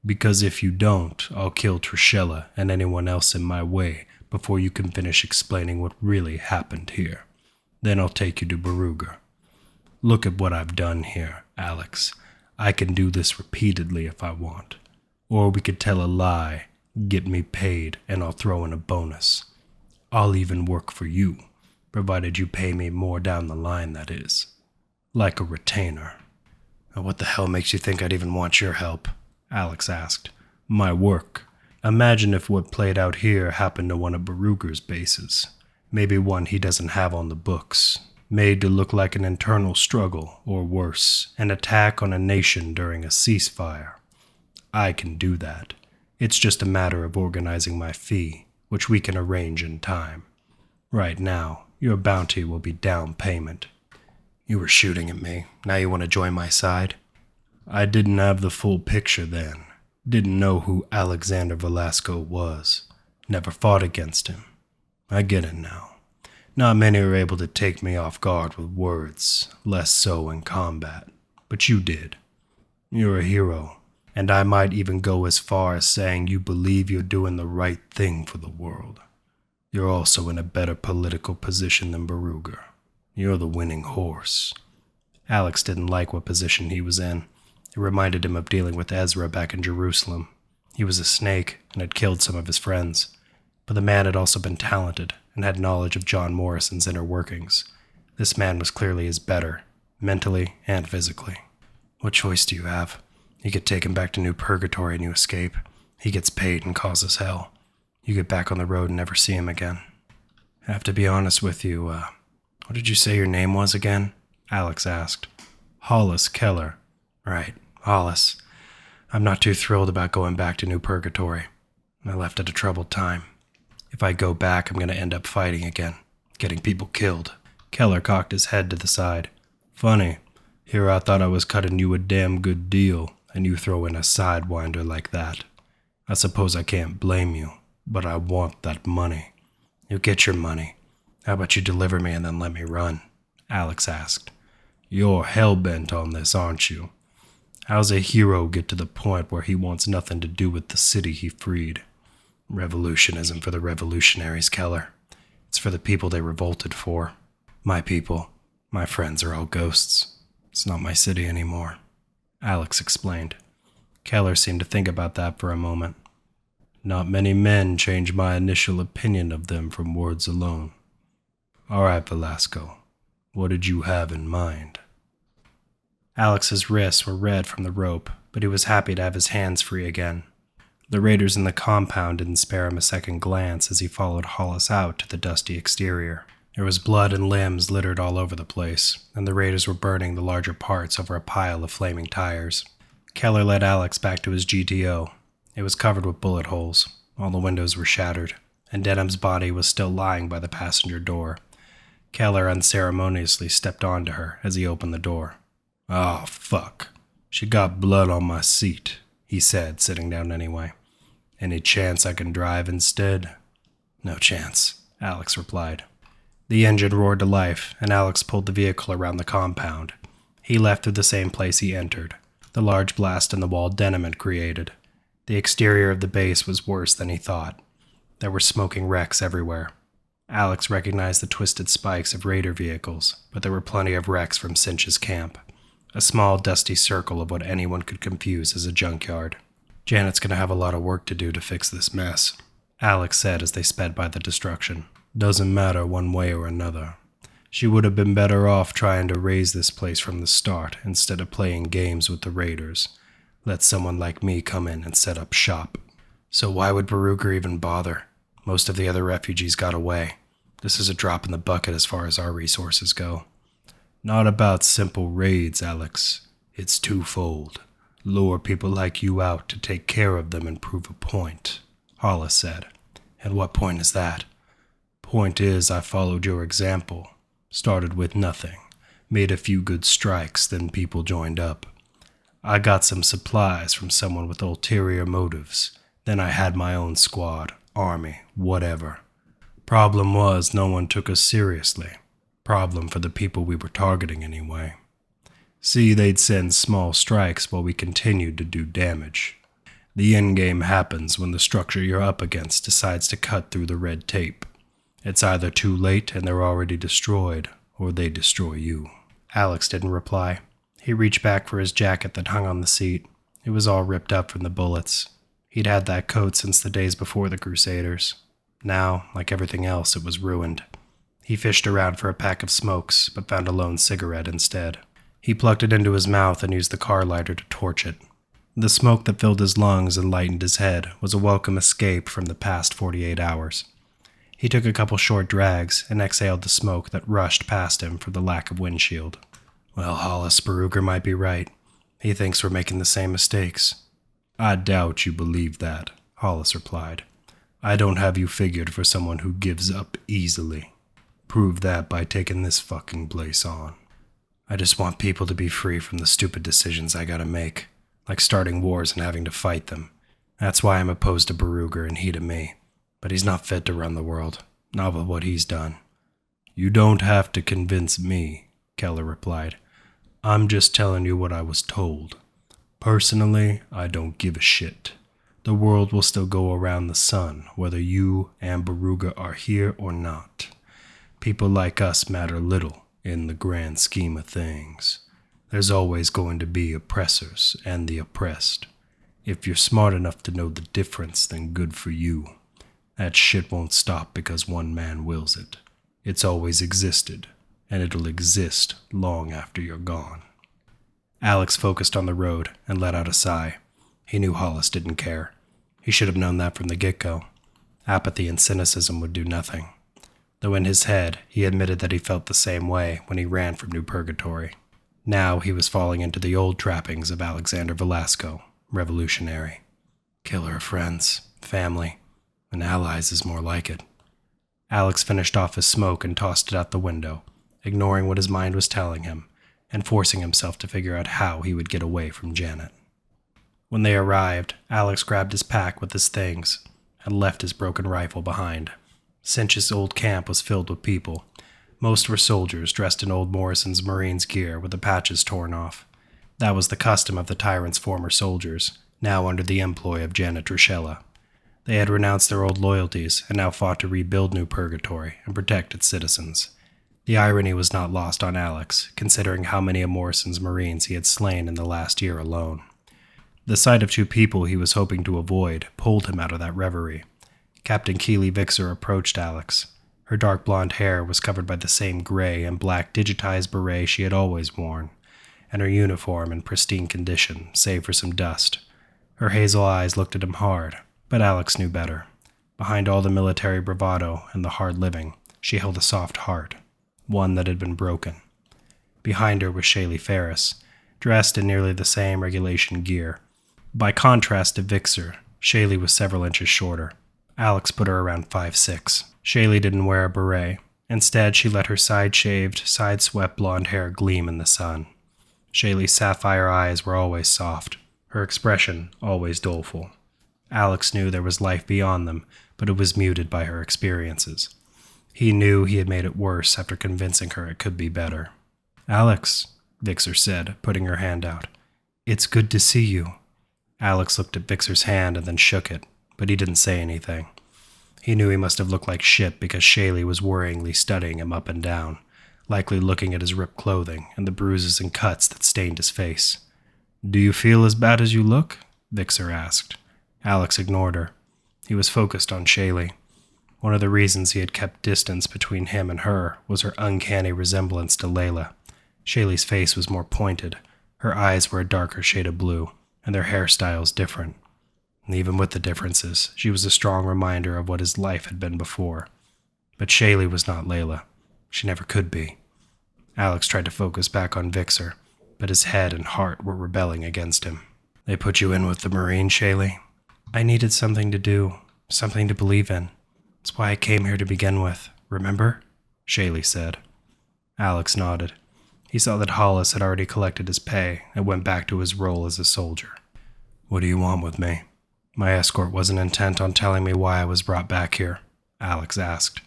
Because if you don't, I'll kill Trishella and anyone else in my way before you can finish explaining what really happened here. Then I'll take you to Baruger. Look at what I've done here, Alex. I can do this repeatedly if I want. Or we could tell a lie, get me paid, and I'll throw in a bonus. I'll even work for you, provided you pay me more down the line, that is. Like a retainer. Now, what the hell makes you think I'd even want your help? Alex asked. My work. Imagine if what played out here happened to one of Baruger's bases. Maybe one he doesn't have on the books. Made to look like an internal struggle, or worse, an attack on a nation during a ceasefire. I can do that. It's just a matter of organizing my fee, which we can arrange in time. Right now, Your bounty will be down payment. You were shooting at me. Now you want to join my side? I didn't have the full picture then. Didn't know who Alexander Velasco was. Never fought against him. I get it now. Not many are able to take me off guard with words, less so in combat. But you did. You're a hero, and I might even go as far as saying you believe you're doing the right thing for the world. You're also in a better political position than Beruger. You're the winning horse. Alex didn't like what position he was in. It reminded him of dealing with Ezra back in Jerusalem. He was a snake and had killed some of his friends. But the man had also been talented and had knowledge of John Morrison's inner workings. This man was clearly his better, mentally and physically. What choice do you have? You get taken back to New Purgatory and you escape. He gets paid and causes hell. You get back on the road and never see him again. I have to be honest with you, what did you say your name was again? Alex asked. Hollis Keller. Right, Hollis. I'm not too thrilled about going back to New Purgatory. I left at a troubled time. If I go back, I'm going to end up fighting again, getting people killed. Keller cocked his head to the side. Funny. Here I thought I was cutting you a damn good deal, and you throw in a sidewinder like that. I suppose I can't blame you, but I want that money. You'll get your money. How about you deliver me and then let me run? Alex asked. You're hell-bent on this, aren't you? How's a hero get to the point where he wants nothing to do with the city he freed? Revolution isn't for the revolutionaries, Keller. It's for the people they revolted for. My people, my friends are all ghosts. It's not my city anymore. Alex explained. Keller seemed to think about that for a moment. Not many men change my initial opinion of them from words alone. All right, Velasco. What did you have in mind? Alex's wrists were red from the rope, but he was happy to have his hands free again. The raiders in the compound didn't spare him a second glance as he followed Hollis out to the dusty exterior. There was blood and limbs littered all over the place, and the raiders were burning the larger parts over a pile of flaming tires. Keller led Alex back to his GTO. It was covered with bullet holes. All the windows were shattered, and Denham's body was still lying by the passenger door. Keller unceremoniously stepped onto her as he opened the door. "Oh, fuck. She got blood on my seat," he said, sitting down anyway. "Any chance I can drive instead?" "No chance," Alex replied. The engine roared to life, and Alex pulled the vehicle around the compound. He left through the same place he entered, the large blast in the wall Denham had created. The exterior of the base was worse than he thought. There were smoking wrecks everywhere. Alex recognized the twisted spikes of raider vehicles, but there were plenty of wrecks from Cinch's camp. A small, dusty circle of what anyone could confuse as a junkyard. "Janet's going to have a lot of work to do to fix this mess," Alex said as they sped by the destruction. "Doesn't matter one way or another. She would have been better off trying to raise this place from the start instead of playing games with the raiders. Let someone like me come in and set up shop." "So why would Beruger even bother? Most of the other refugees got away. This is a drop in the bucket as far as our resources go." "Not about simple raids, Alex. It's twofold. Lure people like you out to take care of them and prove a point," Hollis said. "And what point is that?" "Point is, I followed your example. Started with nothing. Made a few good strikes, then people joined up. I got some supplies from someone with ulterior motives. Then I had my own squad, army, whatever. Problem was, no one took us seriously. Problem for the people we were targeting anyway. See, they'd send small strikes while we continued to do damage. The endgame happens when the structure you're up against decides to cut through the red tape. It's either too late and they're already destroyed, or they destroy you." Alex didn't reply. He reached back for his jacket that hung on the seat. It was all ripped up from the bullets. He'd had that coat since the days before the Crusaders. Now, like everything else, it was ruined. He fished around for a pack of smokes, but found a lone cigarette instead. He plugged it into his mouth and used the car lighter to torch it. The smoke that filled his lungs and lightened his head was a welcome escape from the past 48 hours. He took a couple short drags and exhaled the smoke that rushed past him from the lack of windshield. "Well, Hollis, Beruger might be right. He thinks we're making the same mistakes." "I doubt you believe that," Hollis replied. "I don't have you figured for someone who gives up easily." Prove that by taking this fucking place on. I just want people to be free from the stupid decisions I gotta make, like starting wars and having to fight them. That's why I'm opposed to Baruger and he to me. But he's not fit to run the world, not with what he's done. You don't have to convince me, Keller replied. I'm just telling you what I was told. Personally, I don't give a shit. The world will still go around the sun, whether you and Baruga are here or not. People like us matter little in the grand scheme of things. There's always going to be oppressors and the oppressed. If you're smart enough to know the difference, then good for you. That shit won't stop because one man wills it. It's always existed, and it'll exist long after you're gone. Alex focused on the road and let out a sigh. He knew Hollis didn't care. He should have known that from the get-go. Apathy and cynicism would do nothing. Though in his head, he admitted that he felt the same way when he ran from New Purgatory. Now he was falling into the old trappings of Alexander Velasco, revolutionary. Killer of friends, family, and allies is more like it. Alex finished off his smoke and tossed it out the window, ignoring what his mind was telling him, and forcing himself to figure out how he would get away from Janet. When they arrived, Alex grabbed his pack with his things and left his broken rifle behind. Cinch's old camp was filled with people. Most were soldiers dressed in old Morrison's Marines gear with the patches torn off. That was the custom of the tyrant's former soldiers, now under the employ of Janet Drusilla. They had renounced their old loyalties and now fought to rebuild New Purgatory and protect its citizens. The irony was not lost on Alex, considering how many of Morrison's Marines he had slain in the last year alone. The sight of two people he was hoping to avoid pulled him out of that reverie. Captain Keely Vixer approached Alex. Her dark blonde hair was covered by the same gray and black digitized beret she had always worn, and her uniform in pristine condition, save for some dust. Her hazel eyes looked at him hard, but Alex knew better. Behind all the military bravado and the hard living, she held a soft heart, one that had been broken. Behind her was Shaylee Ferris, dressed in nearly the same regulation gear. By contrast to Vixer, Shaylee was several inches shorter. Alex put her around 5'6". Shaylee didn't wear a beret. Instead, she let her side-shaved, side-swept blonde hair gleam in the sun. Shaylee's sapphire eyes were always soft, her expression always doleful. Alex knew there was life beyond them, but it was muted by her experiences. He knew he had made it worse after convincing her it could be better. "Alex," Vixer said, putting her hand out. "It's good to see you." Alex looked at Vixer's hand and then shook it, but he didn't say anything. He knew he must have looked like shit because Shaylee was worryingly studying him up and down, likely looking at his ripped clothing and the bruises and cuts that stained his face. "Do you feel as bad as you look?" Vixer asked. Alex ignored her. He was focused on Shaylee. One of the reasons he had kept distance between him and her was her uncanny resemblance to Layla. Shaylee's face was more pointed, her eyes were a darker shade of blue, and their hairstyles different. And even with the differences, she was a strong reminder of what his life had been before. But Shaylee was not Layla. She never could be. Alex tried to focus back on Vixer, but his head and heart were rebelling against him. "They put you in with the Marine, Shaylee?" "I needed something to do, something to believe in. That's why I came here to begin with, remember?" Shaylee said. Alex nodded. He saw that Hollis had already collected his pay and went back to his role as a soldier. "What do you want with me?" "My escort wasn't intent on telling me why I was brought back here," Alex asked.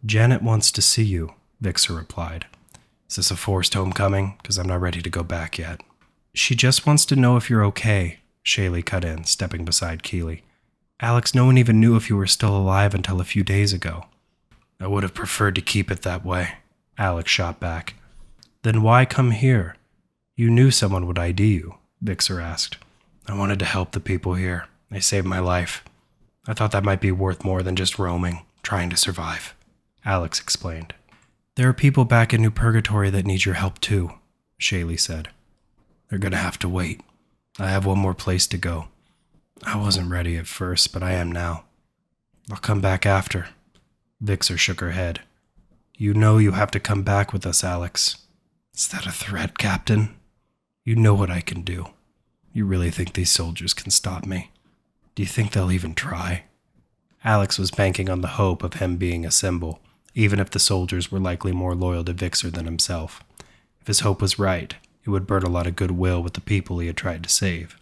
"Janet wants to see you," Vixer replied. "Is this a forced homecoming? Because I'm not ready to go back yet." "She just wants to know if you're okay," Shaylee cut in, stepping beside Keely. "Alex, no one even knew if you were still alive until a few days ago." "I would have preferred to keep it that way," Alex shot back. "Then why come here? You knew someone would ID you," Vixer asked. "I wanted to help the people here. They saved my life. I thought that might be worth more than just roaming, trying to survive," Alex explained. "There are people back in New Purgatory that need your help too," Shaylee said. "They're gonna have to wait. I have one more place to go. I wasn't ready at first, but I am now. I'll come back after." Vixer shook her head. "You know you have to come back with us, Alex." "Is that a threat, Captain? You know what I can do. You really think these soldiers can stop me? Do you think they'll even try?" Alex was banking on the hope of him being a symbol, even if the soldiers were likely more loyal to Vixer than himself. If his hope was right, it would burn a lot of goodwill with the people he had tried to save.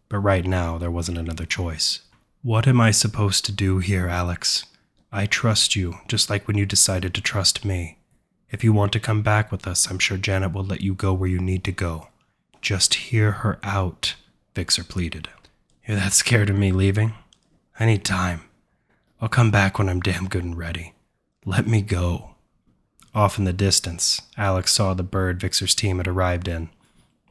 But right now, there wasn't another choice. What am I supposed to do here, Alex? I trust you, just like when you decided to trust me. If you want to come back with us, I'm sure Janet will let you go where you need to go. Just hear her out, Vixer pleaded. You're that scared of me leaving? I need time. I'll come back when I'm damn good and ready. Let me go. Off in the distance, Alex saw the bird Vixer's team had arrived in.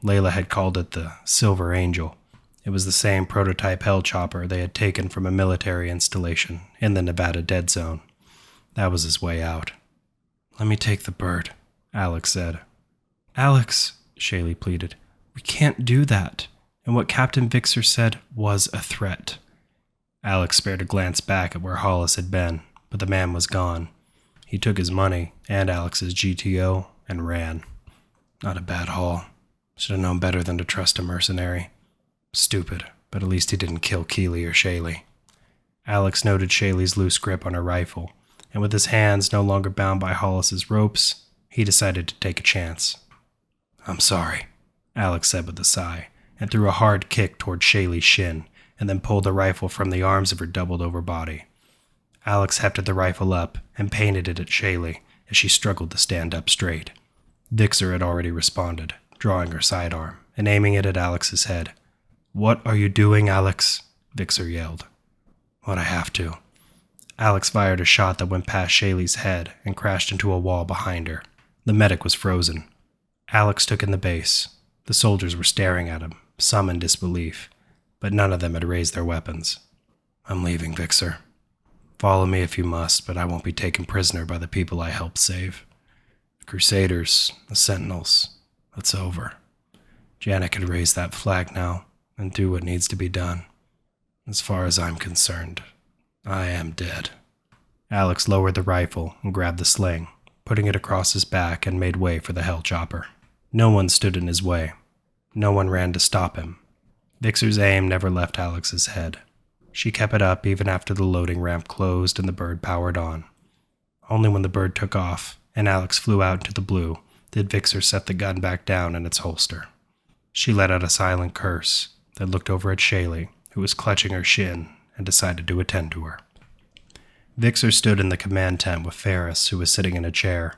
Layla had called it the Silver Angel. It was the same prototype hellchopper they had taken from a military installation in the Nevada Dead Zone. That was his way out. Let me take the bird, Alex said. Alex, Shaylee pleaded, we can't do that. And what Captain Vixer said was a threat. Alex spared a glance back at where Hollis had been, but the man was gone. He took his money and Alex's GTO and ran. Not a bad haul. Should have known better than to trust a mercenary. Stupid, but at least he didn't kill Keeley or Shaylee. Alex noted Shaylee's loose grip on her rifle, and with his hands no longer bound by Hollis's ropes, he decided to take a chance. I'm sorry, Alex said with a sigh, and threw a hard kick toward Shaylee's shin, and then pulled the rifle from the arms of her doubled-over body. Alex hefted the rifle up and painted it at Shaylee as she struggled to stand up straight. Vixer had already responded, drawing her sidearm and aiming it at Alex's head. What are you doing, Alex? Vixer yelled. What I have to. Alex fired a shot that went past Shaylee's head and crashed into a wall behind her. The medic was frozen. Alex took in the base. The soldiers were staring at him, some in disbelief, but none of them had raised their weapons. I'm leaving, Vixer. Follow me if you must, but I won't be taken prisoner by the people I helped save. The Crusaders, the Sentinels, it's over. Janet can raise that flag now and do what needs to be done. As far as I'm concerned, I am dead. Alex lowered the rifle and grabbed the sling, putting it across his back and made way for the hellchopper. No one stood in his way. No one ran to stop him. Vixer's aim never left Alex's head. She kept it up even after the loading ramp closed and the bird powered on. Only when the bird took off and Alex flew out into the blue did Vixer set the gun back down in its holster. She let out a silent curse, then looked over at Shaylee, who was clutching her shin, and decided to attend to her. Vixer stood in the command tent with Ferris, who was sitting in a chair.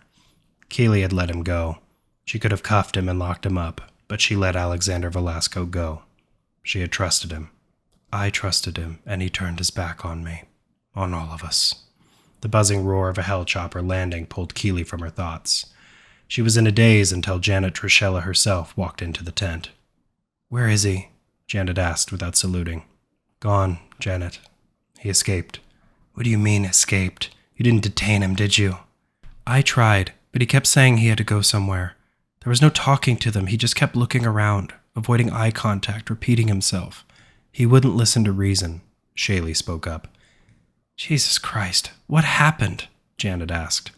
Keeley had let him go. She could have cuffed him and locked him up, but she let Alexander Velasco go. She had trusted him. I trusted him, and he turned his back on me. On all of us. The buzzing roar of a hellchopper landing pulled Keeley from her thoughts. She was in a daze until Janet Trishella herself walked into the tent. Where is he? Janet asked without saluting. Gone, Janet. He escaped. What do you mean, escaped? You didn't detain him, did you? I tried, but he kept saying he had to go somewhere. There was no talking to them. He just kept looking around, avoiding eye contact, repeating himself. He wouldn't listen to reason. Shaylee spoke up. Jesus Christ, what happened? Janet asked.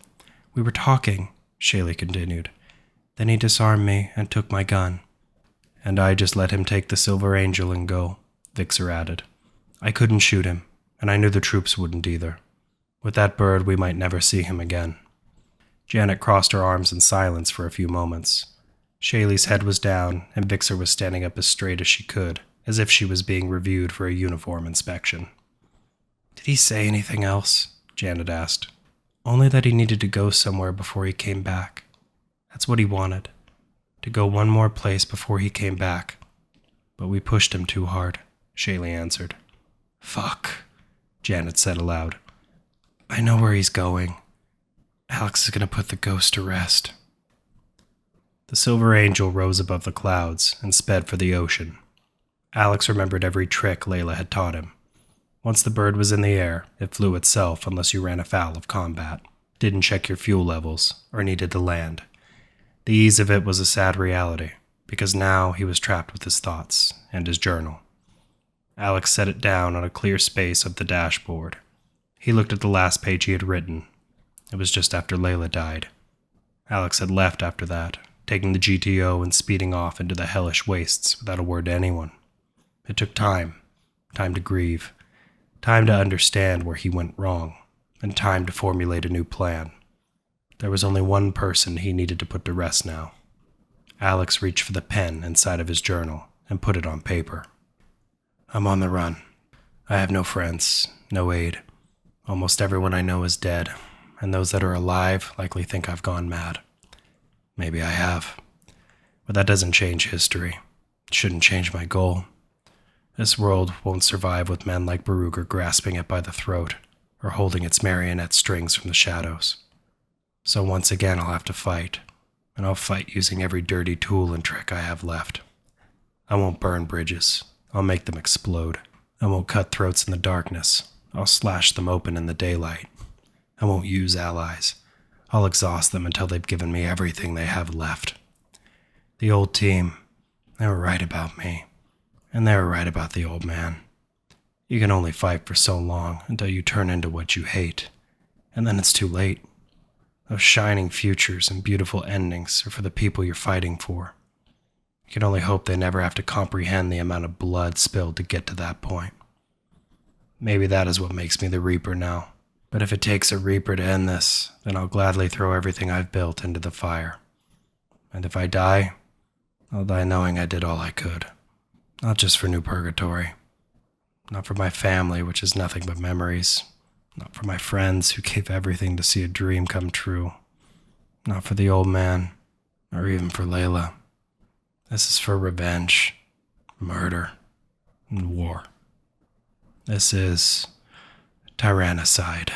We were talking, Shaylee continued. Then he disarmed me and took my gun. And I just let him take the Silver Angel and go, Vixer added. I couldn't shoot him, and I knew the troops wouldn't either. With that bird, we might never see him again. Janet crossed her arms in silence for a few moments. Shaylee's head was down, and Vixer was standing up as straight as she could, as if she was being reviewed for a uniform inspection. Did he say anything else? Janet asked. Only that he needed to go somewhere before he came back. That's what he wanted. To go one more place before he came back. But we pushed him too hard, Shaylee answered. Fuck, Janet said aloud. I know where he's going. Alex is going to put the ghost to rest. The Silver Angel rose above the clouds and sped for the ocean. Alex remembered every trick Layla had taught him. Once the bird was in the air, it flew itself unless you ran afoul of combat, didn't check your fuel levels, or needed to land. The ease of it was a sad reality, because now he was trapped with his thoughts and his journal. Alex set it down on a clear space of the dashboard. He looked at the last page he had written. It was just after Layla died. Alex had left after that, taking the GTO and speeding off into the hellish wastes without a word to anyone. It took time to grieve, time to understand where he went wrong, and time to formulate a new plan. There was only one person he needed to put to rest now. Alex reached for the pen inside of his journal and put it on paper. I'm on the run. I have no friends, no aid. Almost everyone I know is dead, and those that are alive likely think I've gone mad. Maybe I have. But that doesn't change history. It shouldn't change my goal. This world won't survive with men like Baruger grasping it by the throat or holding its marionette strings from the shadows. So once again I'll have to fight, and I'll fight using every dirty tool and trick I have left. I won't burn bridges. I'll make them explode. I won't cut throats in the darkness. I'll slash them open in the daylight. I won't use allies. I'll exhaust them until they've given me everything they have left. The old team, they were right about me. And they were right about the old man. You can only fight for so long until you turn into what you hate. And then it's too late. Those shining futures and beautiful endings are for the people you're fighting for. You can only hope they never have to comprehend the amount of blood spilled to get to that point. Maybe that is what makes me the Reaper now. But if it takes a Reaper to end this, then I'll gladly throw everything I've built into the fire. And if I die, I'll die knowing I did all I could. Not just for New Purgatory. Not for my family, which is nothing but memories. Not for my friends who gave everything to see a dream come true. Not for the old man, or even for Layla. This is for revenge, murder, and war. This is Tyrannicide.